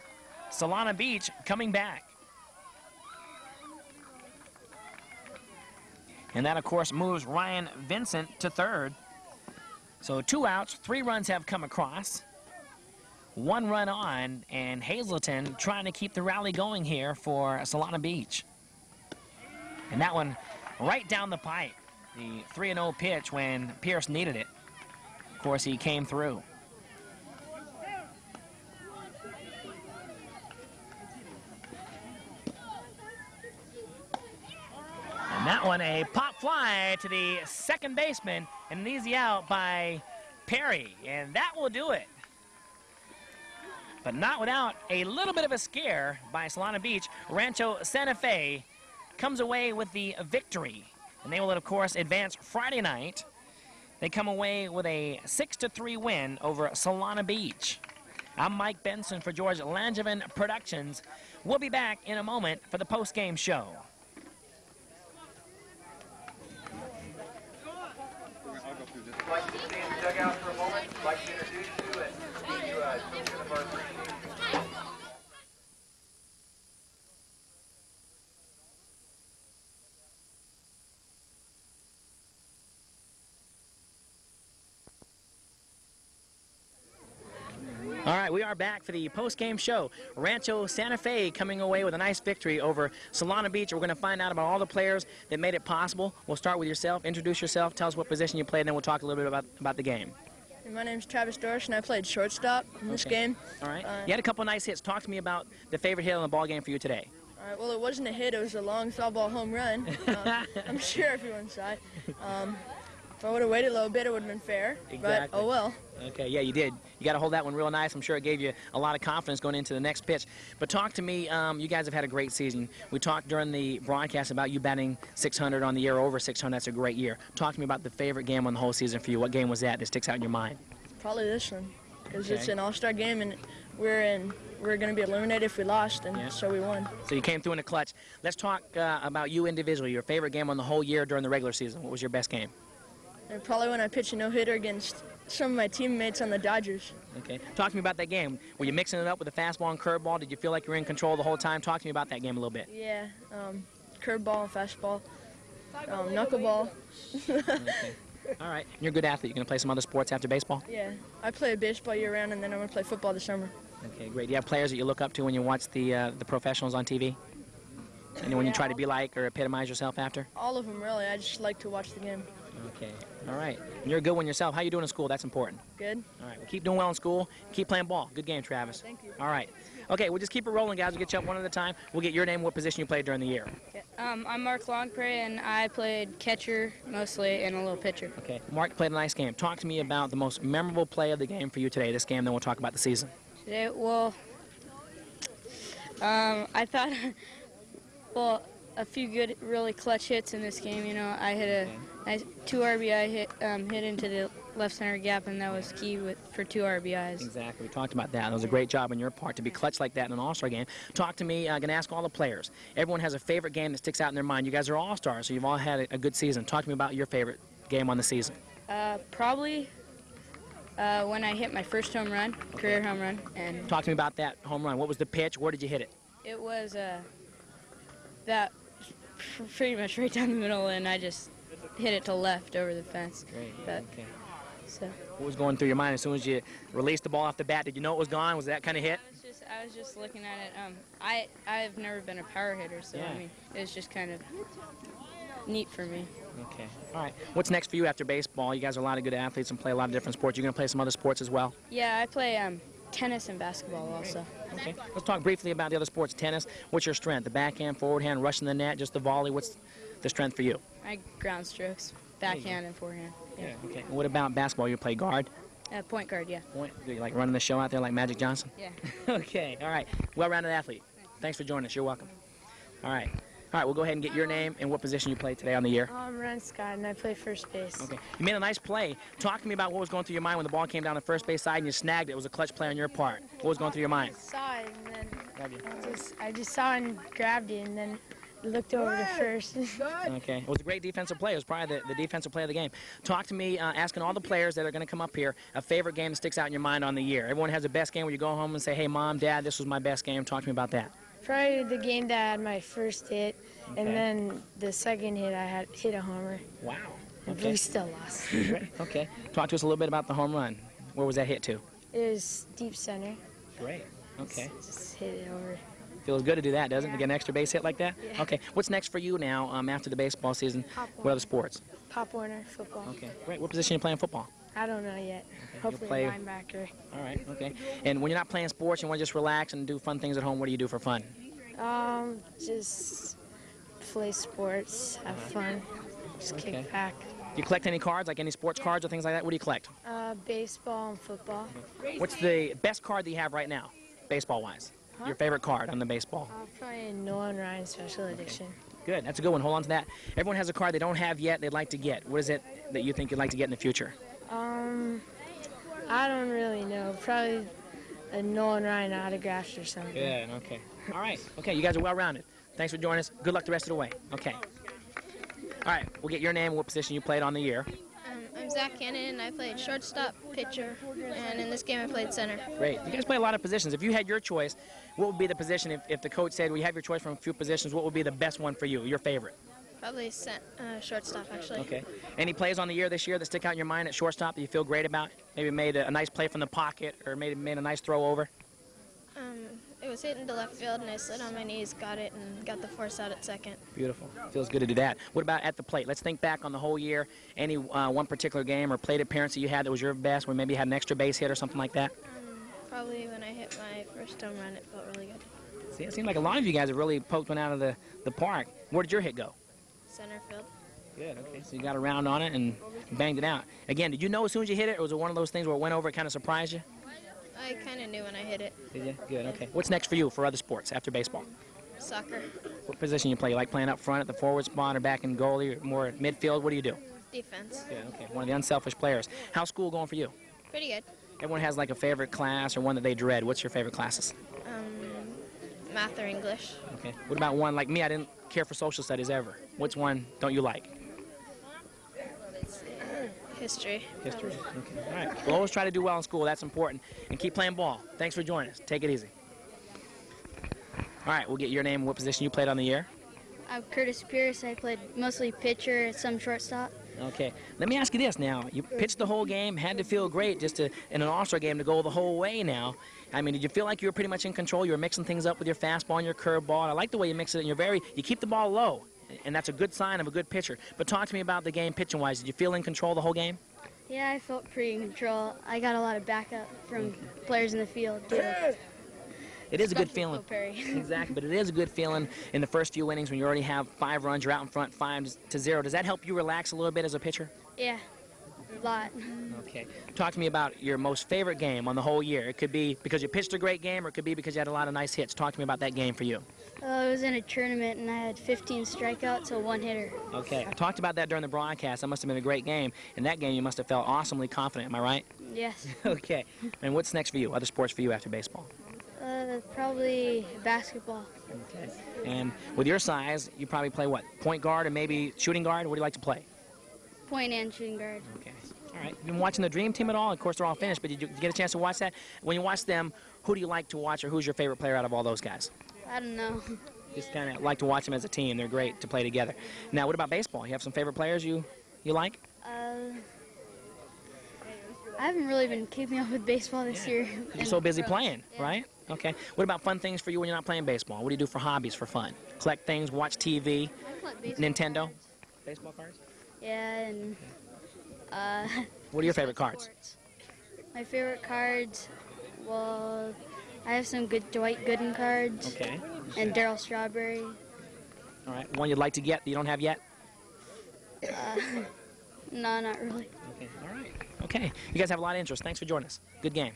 Solana Beach coming back. And that, of course, moves Ryan Vincent to 3rd. So 2 outs, 3 runs have come across. 1 run on, and Hazelton trying to keep the rally going here for Solana Beach. And that one right down the pipe. The 3-0 pitch when Pierce needed it. Of course, he came through. And that one, a pop fly to the second baseman, and an easy out by Perry. And that will do it. But not without a little bit of a scare by Solana Beach. Rancho Santa Fe comes away with the victory. And they will, of course, advance Friday night. They come away with a 6-3 win over Solana Beach. I'm Mike Benson for George Langevin Productions. We'll be back in a moment for the post-game show. I'd like to stay in the dugout for a moment. I'd like to introduce you and give you a token of our appreciation. All right, we are back for the post-game show. Rancho Santa Fe coming away with a nice victory over Solana Beach. We're going to find out about all the players that made it possible. We'll start with yourself. Introduce yourself. Tell us what position you played, and then we'll talk a little bit about the game. My name's Travis Dorsch, and I played shortstop in this game. All right. You had a couple nice hits. Talk to me about the favorite hit on the ball game for you today. All right, well, it wasn't a hit. It was a long foul ball home run. I'm sure everyone saw it. If I would have waited a little bit, it would have been fair. Exactly. But, oh well. Okay, yeah, you did. You got to hold that one real nice. I'm sure it gave you a lot of confidence going into the next pitch. But talk to me. You guys have had a great season. We talked during the broadcast about you batting 600 on the year, over 600. That's a great year. Talk to me about the favorite game on the whole season for you. What game was that sticks out in your mind? Probably this one, because Okay. it's an all-star game, and we're going to be eliminated if we lost, and Yeah. so we won. So you came through in the clutch. Let's talk about you individually. Your favorite game on the whole year during the regular season. What was your best game? And probably when I pitched a no-hitter against some of my teammates on the Dodgers. Okay. Talk to me about that game. Were you mixing it up with a fastball and curveball? Did you feel like you were in control the whole time? Talk to me about that game a little bit. Yeah, curveball and fastball, knuckleball. Okay. All right. You're a good athlete. You going to play some other sports after baseball? Yeah, I play baseball year-round, and then I'm going to play football this summer. Okay, great. Do you have players that you look up to when you watch the professionals on TV? Anyone you try to be like or epitomize yourself after? All of them, really. I just like to watch the game. Okay. All right. And you're a good one yourself. How you doing in school? That's important. Good. All right. Well, keep doing well in school. Keep playing ball. Good game, Travis. Thank you. All right. Okay, we'll just keep it rolling, guys. We'll get you up one at a time. We'll get your name, what position you played during the year. I'm Mark Longpre, and I played catcher mostly and a little pitcher. Okay. Mark played a nice game. Talk to me about the most memorable play of the game for you today, this game, then we'll talk about the season. Today, well, I thought, well, a few good, really clutch hits in this game. You know, I hit a nice 2 RBI hit into the left center gap, and that was key for 2 RBIs. Exactly. We talked about that. It was a great job on your part to be clutch like that in an all-star game. Talk to me. I'm going to ask all the players. Everyone has a favorite game that sticks out in their mind. You guys are all-stars, so you've all had a good season. Talk to me about your favorite game on the season. Probably when I hit my first home run, career home run, and Talk to me about that home run. What was the pitch? Where did you hit it? it was that pretty much right down the middle, and I just hit it to left over the fence. Great. But, Okay. so. What was going through your mind as soon as you released the ball off the bat? Did you know it was gone? Was that kind of hit? I was just looking at it. I've never been a power hitter, so Yeah. I mean, it was just kind of neat for me. Okay. All right. What's next for you after baseball? You guys are a lot of good athletes and play a lot of different sports. You're going to play some other sports as well? Yeah, I play tennis and basketball also. Okay. Let's talk briefly about the other sports. Tennis. What's your strength? The backhand, forward hand, rushing the net, just the volley? What's the strength for you? My ground strokes, backhand and forehand. Yeah. Okay. And what about basketball? You play guard? Point guard, yeah. Point? Do you like running the show out there like Magic Johnson? Yeah. Okay. All right. Well-rounded athlete. Thanks for joining us. You're welcome. All right. All right. We'll go ahead and get your name and what position you played today on the year. I'm Ren Scott, and I play first base. Okay. You made a nice play. Talk to me about what was going through your mind when the ball came down the first base side and you snagged it. It was a clutch play on your part. What was going through your mind? I saw it, and then I just saw it and grabbed it, and then looked over to first. Okay. It was a great defensive play. It was probably the defensive play of the game. Talk to me, asking all the players that are going to come up here, a favorite game that sticks out in your mind on the year. Everyone has a best game where you go home and say, hey, Mom, Dad, this was my best game. Talk to me about that. Probably the game that I had my first hit, and Okay. then the second hit I had hit a homer. Wow. But Okay. we still lost. Okay. Talk to us a little bit about the home run. Where was that hit to? It was deep center. Great. Okay. Just hit it over. Feels good to do that, doesn't it? To get an extra base hit like that? Yeah. Okay. What's next for you now after the baseball season? What other sports? Pop Warner, football. Okay. Great. What position you play in football? I don't know yet. Hopefully play- linebacker. All right. Okay. And when you're not playing sports, you want to just relax and do fun things at home, what do you do for fun? Just play sports, have fun, just Okay. kick back. Do you collect any cards, like any sports cards or things like that? What do you collect? Baseball and football. What's the best card that you have right now, baseball-wise? Your favorite card on the baseball? Probably Nolan Ryan Special Edition. Good. That's a good one. Hold on to that. Everyone has a card they don't have yet they'd like to get. What is it that you think you'd like to get in the future? I don't really know. Probably a Nolan Ryan autograph or something. Good. Okay. All right. Okay. You guys are well-rounded. Thanks for joining us. Good luck the rest of the way. Okay. All right. We'll get your name and what position you played on the year. I'm Zach Cannon, and I played shortstop, pitcher, and in this game I played center. Great. You guys play a lot of positions. If you had your choice, what would be the position if the coach said, we have your choice from a few positions, what would be the best one for you, your favorite? Probably shortstop, actually. Okay. Any plays on the year this year that stick out in your mind at shortstop that you feel great about? Maybe made a nice play from the pocket or made a nice throw over? It was hitting to left field, and I slid on my knees, got it, and got the force out at second. Beautiful. Feels good to do that. What about at the plate? Let's think back on the whole year. Any one particular game or plate appearance that you had that was your best, where maybe you had an extra base hit or something like that? Probably when I hit my first home run, it felt really good. See, it seemed like a lot of you guys have really poked one out of the park. Where did your hit go? Center field. Good, okay. So you got around on it and banged it out. Again, did you know as soon as you hit it, or was it one of those things where it went over, it kind of surprised you? I kind of knew when I hit it. Did you? Good, okay. What's next for you for other sports after baseball? Soccer. What position you play? You like playing up front at the forward spot or back in goalie or more at midfield? What do you do? Defense. Good, okay. One of the unselfish players. How's school going for you? Pretty good. Everyone has like a favorite class or one that they dread. What's your favorite classes? Math or English. Okay. What about one like me? I didn't care for social studies ever. Which one don't you like? History. History. Okay. All right. We'll always try to do well in school. That's important. And keep playing ball. Thanks for joining us. Take it easy. All right. We'll get your name and what position you played on the year. I'm Curtis Pierce. I played mostly pitcher, some shortstop. Okay. Let me ask you this now. You pitched the whole game, had to feel great just to, in an All-Star game to go the whole way now. I mean, did you feel like you were pretty much in control? You were mixing things up with your fastball and your curveball. I like the way you mix it, and you keep the ball low, and that's a good sign of a good pitcher. But talk to me about the game pitching-wise. Did you feel in control the whole game? Yeah, I felt pretty in control. I got a lot of backup from players in the field, too. It is a good feeling. Perry. Exactly, but it is a good feeling in the first few innings when you already have 5 runs, you're out in front 5-0. Does that help you relax a little bit as a pitcher? Yeah, a lot. Okay. Talk to me about your most favorite game on the whole year. It could be because you pitched a great game, or it could be because you had a lot of nice hits. Talk to me about that game for you. I was in a tournament, and I had 15 strikeouts, so 1 hitter. Okay. I talked about that during the broadcast. That must have been a great game. In that game, you must have felt awesomely confident. Am I right? Yes. Okay. And what's next for you? Other sports for you after baseball? Probably basketball. Okay. And with your size, you probably play what? Point guard and maybe shooting guard? What do you like to play? Point and shooting guard. Okay. All right. You been watching the Dream Team at all? Of course, they're all finished, but did you get a chance to watch that? When you watch them, who do you like to watch, or who's your favorite player out of all those guys? I don't know. Just kind of like to watch them as a team. They're great to play together. Now, what about baseball? You have some favorite players you like? I haven't really been keeping up with baseball this year. You're so busy playing, right? Okay. What about fun things for you when you're not playing baseball? What do you do for hobbies for fun? Collect things, watch TV, Nintendo? Baseball cards? Yeah, and What are your favorite cards? my favorite cards, well, I have some good Dwight Gooden cards. Okay. And Darryl Strawberry. All right. One you'd like to get that you don't have yet? No, not really. Okay. All right. Okay. You guys have a lot of interest. Thanks for joining us. Good game.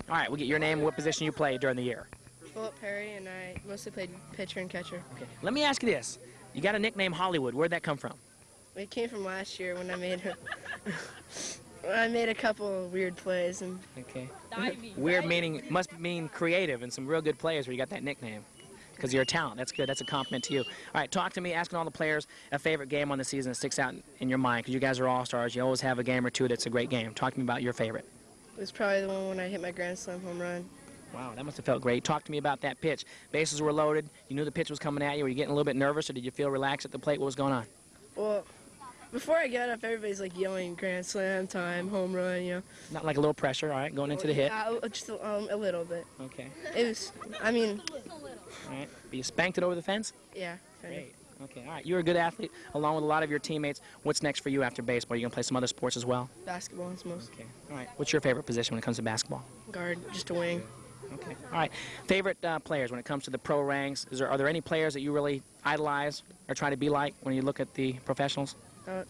All right. We'll get your name and what position you played during the year. Philip Perry, and I mostly played pitcher and catcher. Okay. Let me ask you this. You got a nickname Hollywood. Where'd that come from? It came from last year when I made a couple of weird plays. And Okay. Weird meaning must mean creative and some real good players where you got that nickname. Because you're a talent. That's good. That's a compliment to you. All right, talk to me, asking all the players a favorite game on the season that sticks out in your mind. Because you guys are all-stars. You always have a game or two that's a great game. Talk to me about your favorite. it was probably the one when I hit my grand slam home run. Wow, that must have felt great. Talk to me about that pitch. Bases were loaded. You knew the pitch was coming at you. Were you getting a little bit nervous, or did you feel relaxed at the plate? What was going on? Well, before I got up, everybody's like yelling grand slam time, home run, you know. Not like a little pressure, all right, going into the hit. Just a little bit. Okay. It was, I mean, All right. But you spanked it over the fence? yeah. Kind of. Great. Okay, all right. You're a good athlete, along with a lot of your teammates. What's next for you after baseball? Are you going to play some other sports as well? Basketball is most Okay. All right. What's your favorite position when it comes to basketball? guard, just a wing. Okay. All right. Favorite players when it comes to the pro ranks? Are there any players that you really idolize or try to be like when you look at the professionals?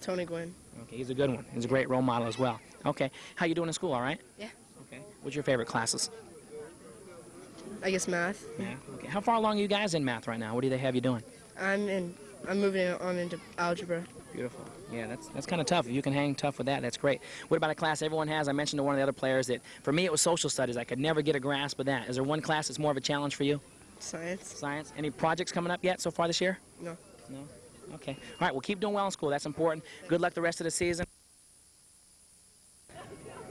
Tony Gwynn. Okay, he's a good one. He's a great role model as well. Okay. How you doing in school? All right? Yeah. Okay. What's your favorite classes? I guess math. Yeah. Okay. How far along are you guys in math right now? What do they have you doing? I'm moving on into algebra. Beautiful. Yeah, that's kind of tough. If you can hang tough with that, that's great. What about a class everyone has? I mentioned to one of the other players that for me it was social studies. I could never get a grasp of that. Is there one class that's more of a challenge for you? Science. Science. Any projects coming up yet so far this year? No. No? Okay. All right, well, keep doing well in school. That's important. Good luck the rest of the season.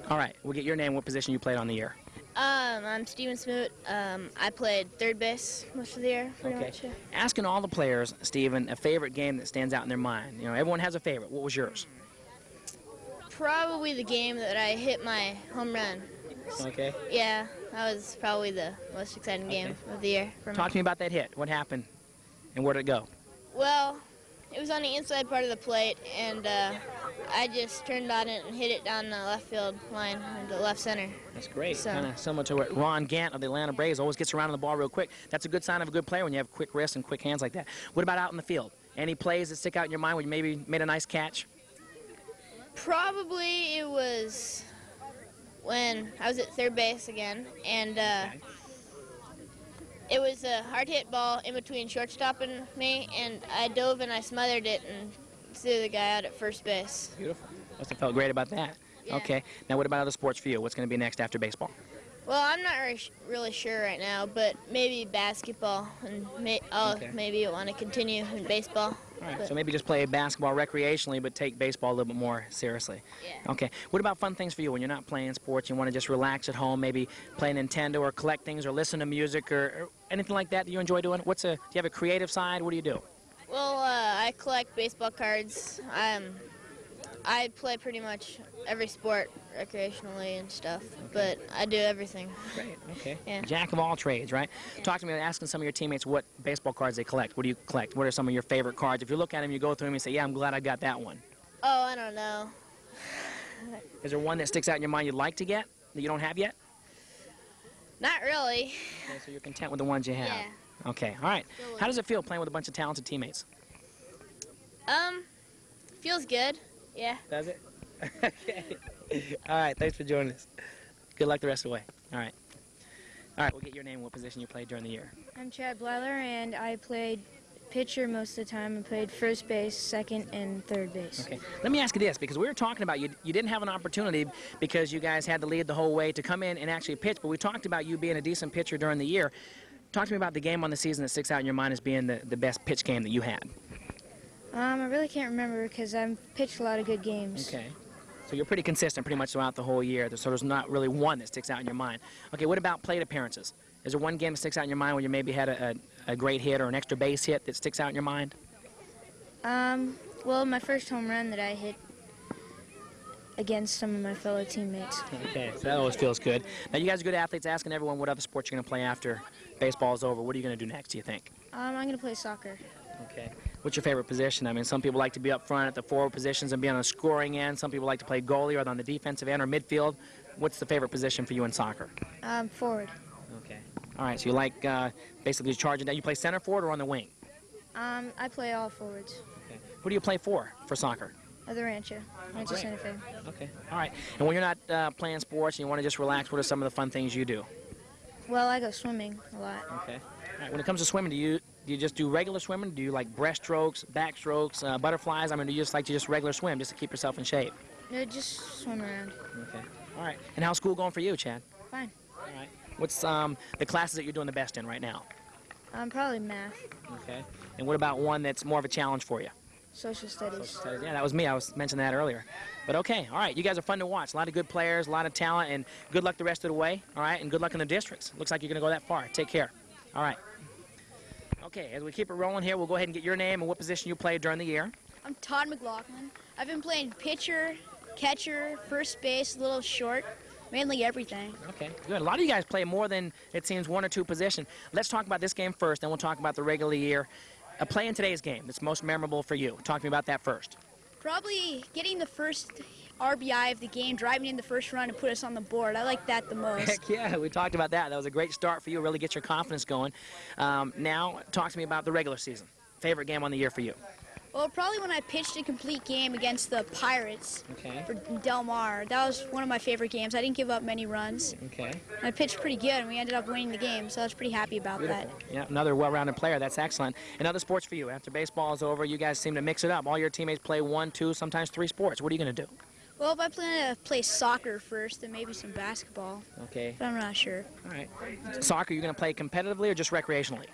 All right, we'll get your name, what position you played on the year. I'm Steven Smoot. I played third base most of the year, pretty much. Yeah. Asking all the players, Steven, a favorite game that stands out in their mind. You know, everyone has a favorite. What was yours? Probably the game that I hit my home run. Okay. Yeah, That was probably the most exciting game of the year for me. Talk to me about that hit. What happened, and where did it go? Well, it was on the inside part of the plate, and I just turned on it and hit it down the left field line into left center. That's great. So- Kind of similar to what Ron Gant of the Atlanta Braves always gets around on the ball real quick. That's a good sign of a good player when you have quick wrists and quick hands like that. What about out in the field? Any plays that stick out in your mind where you maybe made a nice catch? Probably it was when I was at third base again, and it was a hard hit ball in between shortstop and me, and I dove and I smothered it and threw the guy out at first base. Beautiful. Must have felt great about that. Yeah. Okay. Now, what about other sports for you? What's going to be next after baseball? Well, I'm not really sure right now, but maybe basketball, and maybe want to continue in baseball. All right. But- So maybe just play basketball recreationally, but take baseball a little bit more seriously. Yeah. Okay. What about fun things for you when you're not playing sports? You want to just relax at home, maybe play Nintendo or collect things or listen to music or anything like that you enjoy doing? Do you have a creative side? What do you do? Well, I collect baseball cards. I play pretty much every sport recreationally and stuff, but I do everything. Great. Okay. Yeah. Jack of all trades, right? Yeah. Talk to me about asking some of your teammates what baseball cards they collect. What do you collect? What are some of your favorite cards? If you look at them, you go through them and say, yeah, I'm glad I got that one. Oh, I don't know. Is there one that sticks out in your mind you'd like to get that you don't have yet? Not really. Okay, so you're content with the ones you have. Yeah. Okay. All right. How does it feel playing with a bunch of talented teammates? Feels good. Yeah. Does it? Okay. All right. Thanks for joining us. Good luck the rest of the way. All right. All right. We'll get your name and what position you played during the year. I'm Chad Blyler, and I played pitcher most of the time. I played first base, second, and third base. Okay. Let me ask you this, because we were talking about you didn't have an opportunity because you guys had to lead the whole way to come in and actually pitch, but we talked about you being a decent pitcher during the year. Talk to me about the game on the season that sticks out in your mind as being the best pitch game that you had. I really can't remember because I've pitched a lot of good games. Okay. So you're pretty consistent pretty much throughout the whole year, so there's not really one that sticks out in your mind. Okay, what about plate appearances? Is there one game that sticks out in your mind where you maybe had a great hit or an extra base hit that sticks out in your mind? Well, my first home run that I hit against some of my fellow teammates. Okay, so that always feels good. Now, you guys are good athletes. Asking everyone what other sports you're going to play after baseball is over. What are you going to do next, do you think? I'm going to play soccer. Okay. What's your favorite position? I mean, some people like to be up front at the forward positions and be on the scoring end. Some people like to play goalie or on the defensive end or midfield. What's the favorite position for you in soccer? Forward. Okay. All right, so you like basically charging down. You play center forward or on the wing? I play all forwards. Okay. Who do you play for soccer? The Rancho. Rancho great. Santa Fe. Okay. All right. And when you're not playing sports and you want to just relax, what are some of the fun things you do? Well, I go swimming a lot. Okay. All right. When it comes to swimming, do you just do regular swimming? Do you like breaststrokes, backstrokes, butterflies? I mean, do you just like to just regular swim just to keep yourself in shape? No, just swim around. Okay. All right. And how's school going for you, Chad? Fine. All right. What's the classes that you're doing the best in right now? Probably math, Okay. And what about one that's more of a challenge for you? social studies. Yeah, that was me. I was mentioning that earlier. But okay, all right. You guys are fun to watch. A lot of good players, a lot of talent, and good luck the rest of the way. All right, and good luck in the districts. Looks like you're going to go that far. Take care. All right. Okay, as we keep it rolling here, we'll go ahead and get your name and what position you played during the year. I'm Todd McLaughlin. I've been playing pitcher, catcher, first base, a little short, mainly everything. Okay, good. A lot of you guys play more than, it seems, one or two positions. Let's talk about this game first, then we'll talk about the regular year. A play in today's game that's most memorable for you. Talk to me about that first. Probably getting the first RBI of the game, driving in the first run and put us on the board. I like that the most. Heck yeah, we talked about that. That was a great start for you, really get your confidence going. Now, talk to me about the regular season. Favorite game on the year for you? Well, probably when I pitched a complete game against the Pirates for Del Mar. That was one of my favorite games. I didn't give up many runs. Okay. I pitched pretty good, and we ended up winning the game, so I was pretty happy about that. Yeah, another well-rounded player. That's excellent. And other sports for you. After baseball is over, you guys seem to mix it up. All your teammates play 1, 2, sometimes 3 sports. What are you going to do? Well, if I plan to play soccer first, then maybe some basketball. Okay. But I'm not sure. All right. Soccer, you're going to play competitively or just recreationally?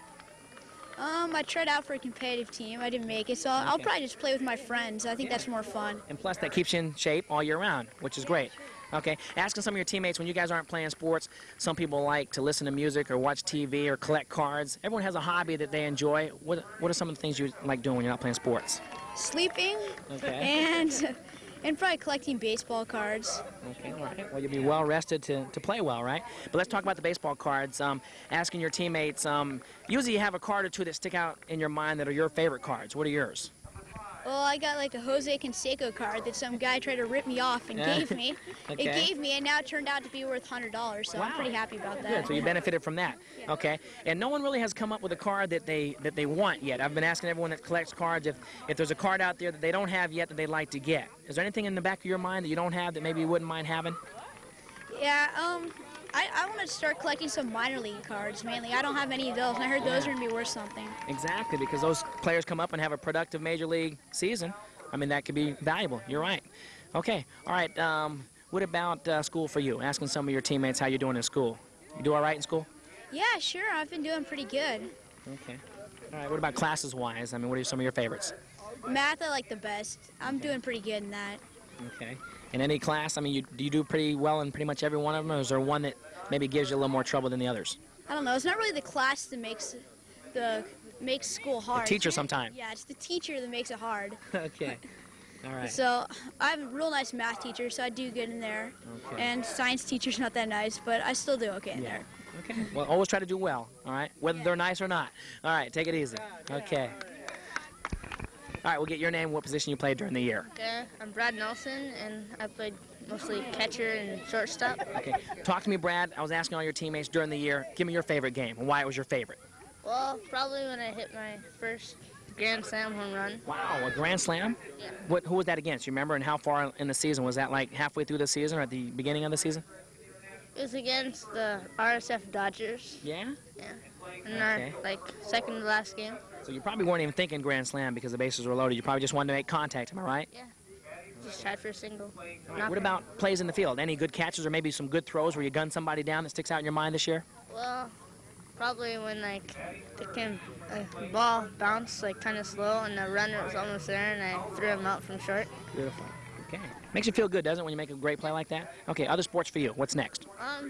I tried out for a competitive team. I didn't make it, so I'll probably just play with my friends. I think that's more fun. And plus, that keeps you in shape all year round, which is great. Okay. Asking some of your teammates, when you guys aren't playing sports, some people like to listen to music or watch TV or collect cards. Everyone has a hobby that they enjoy. What are some of the things you like doing when you're not playing sports? Sleeping Okay. And probably collecting baseball cards. Okay, all right. Well, you'll be well rested to play well, right? But let's talk about the baseball cards. Asking your teammates, usually you have a card or two that stick out in your mind that are your favorite cards. What are yours? Well, I got like a Jose Canseco card that some guy tried to rip me off and gave me. Okay. It gave me, and now it turned out to be worth $100, so I'm pretty happy about that. Good, so you benefited from that. Yeah. Okay, and no one really has come up with a card that they want yet. I've been asking everyone that collects cards if there's a card out there that they don't have yet that they'd like to get. Is there anything in the back of your mind that you don't have that maybe you wouldn't mind having? Yeah, I want to start collecting some minor league cards, mainly. I don't have any of those, and I heard those are going to be worth something. Exactly, because those players come up and have a productive major league season. I mean, that could be valuable. You're right. Okay, all right. What about school for you? Asking some of your teammates how you're doing in school. You do all right in school? Yeah, sure. I've been doing pretty good. Okay. All right, what about classes-wise? I mean, what are some of your favorites? Math, I like the best. I'm doing pretty good in that. Okay. In any class, I mean, do you do pretty well in pretty much every one of them, or is there one that maybe gives you a little more trouble than the others? I don't know. It's not really the class that makes school hard. The teacher sometimes. Yeah, it's the teacher that makes it hard. Okay. All right. So I have a real nice math teacher, so I do good in there. Okay. And science teacher's not that nice, but I still do okay in there. Okay. Well, always try to do well, all right? Whether they're nice or not. All right, take it easy. Okay. All right, we'll get your name, what position you played during the year. Okay, I'm Brad Nelson, and I played mostly catcher and shortstop. Okay. Talk to me, Brad. I was asking all your teammates during the year, give me your favorite game and why it was your favorite. Well, probably when I hit my first Grand Slam home run. Wow, a grand slam? Yeah. Who was that against? You remember, and how far in the season? Was that like halfway through the season or at the beginning of the season? It was against the RSF Dodgers. Yeah? Yeah. In our, second to last game. So you probably weren't even thinking grand slam because the bases were loaded. You probably just wanted to make contact, am I right? Yeah. Just tried for a single. What about plays in the field? Any good catches or maybe some good throws where you gunned somebody down that sticks out in your mind this year? Well, probably when the ball bounced kind of slow and the runner was almost there and I threw him out from short. Beautiful. Okay. Makes you feel good, doesn't it, when you make a great play like that? Okay, other sports for you. What's next?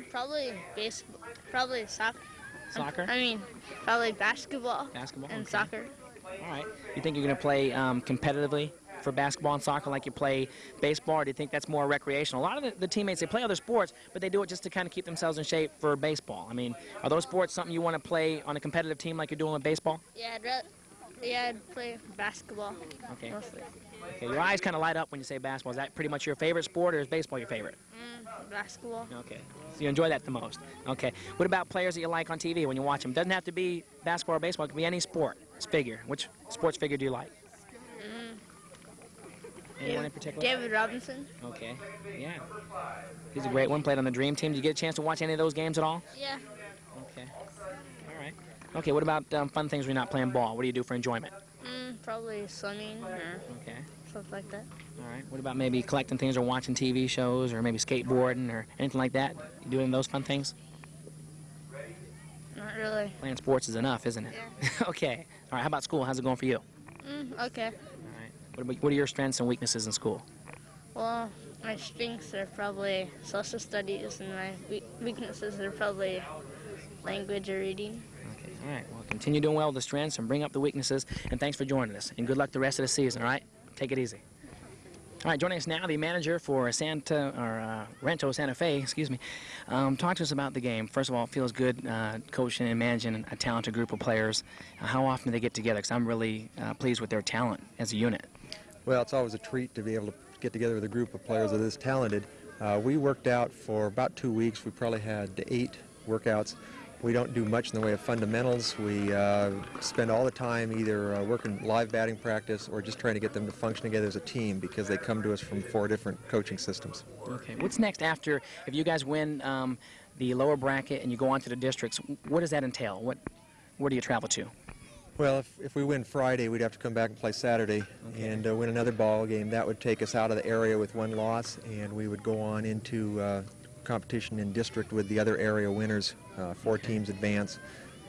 Probably baseball. Probably soccer. Soccer? Probably basketball. Basketball? And okay. soccer. All right. You think you're going to play competitively for basketball and soccer like you play baseball, or do you think that's more recreational? A lot of the teammates, they play other sports, but they do it just to kind of keep themselves in shape for baseball. I mean, are those sports something you want to play on a competitive team like you're doing with baseball? Yeah, I'd play basketball. Okay. Mostly. Okay, your eyes kind of light up when you say basketball. Is that pretty much your favorite sport, or is baseball your favorite? Basketball. Okay, so you enjoy that the most. Okay, what about players that you like on TV when you watch them? Doesn't have to be basketball or baseball. It can be any sport. Figure. Which sports figure do you like? Anyone in particular? David Robinson. Okay, yeah. He's a great one. Played on the Dream Team. Did you get a chance to watch any of those games at all? Yeah. Okay. All right. Okay, what about fun things when you're not playing ball? What do you do for enjoyment? Probably swimming or stuff like that. All right. What about maybe collecting things or watching TV shows or maybe skateboarding or anything like that? You doing those fun things? Not really. Playing sports is enough, isn't it? Yeah. Okay. All right. How about school? How's it going for you? Okay. All right. What are your strengths and weaknesses in school? Well, my strengths are probably social studies, and my weaknesses are probably language or reading. Okay. All right. Well, continue doing well with the strengths and bring up the weaknesses. And thanks for joining us. And good luck the rest of the season. All right. Take it easy. All right, joining us now, the manager for Rancho Santa Fe, talk to us about the game. First of all, it feels good coaching and managing a talented group of players. How often do they get together? Because I'm really pleased with their talent as a unit. Well, it's always a treat to be able to get together with a group of players that is talented. We worked out for about 2 weeks. We probably had 8 workouts. We don't do much in the way of fundamentals. We spend all the time either working live batting practice or just trying to get them to function together as a team because they come to us from 4 different coaching systems. Okay. What's next after, if you guys win the lower bracket and you go on to the districts, what does that entail? Where do you travel to? Well, if we win Friday, we'd have to come back and play Saturday and win another ball game. That would take us out of the area with 1 loss, and we would go on into competition in district with the other area winners. 4 teams advance.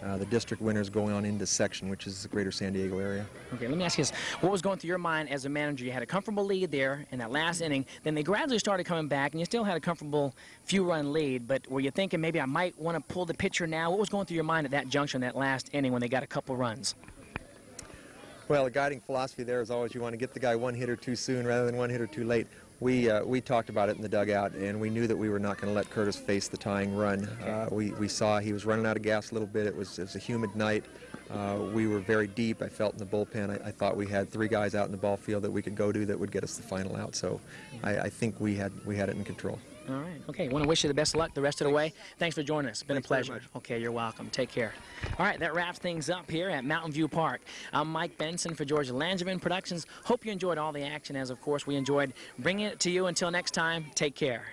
The district winners going on into section, which is the greater San Diego area. Okay, let me ask you this. What was going through your mind as a manager? You had a comfortable lead there in that last inning. Then they gradually started coming back, and you still had a comfortable few-run lead. But were you thinking maybe I might want to pull the pitcher now? What was going through your mind at that juncture in that last inning when they got a couple runs? Well, the guiding philosophy there is always you want to get the guy one hitter too soon rather than one hitter too late. We talked about it in the dugout, and we knew that we were not going to let Curtis face the tying run. We saw he was running out of gas a little bit. It was a humid night. We were very deep, I felt, in the bullpen. I thought we had 3 guys out in the ball field that we could go to that would get us the final out. So I think we had it in control. All right. Okay. I want to wish you the best of luck the rest of the way. Thanks for joining us. It's been Thanks a pleasure. very much. Okay, you're welcome. Take care. All right, that wraps things up here at Mountain View Park. I'm Mike Benson for George Langevin Productions. Hope you enjoyed all the action, as of course we enjoyed bringing it to you. Until next time, take care.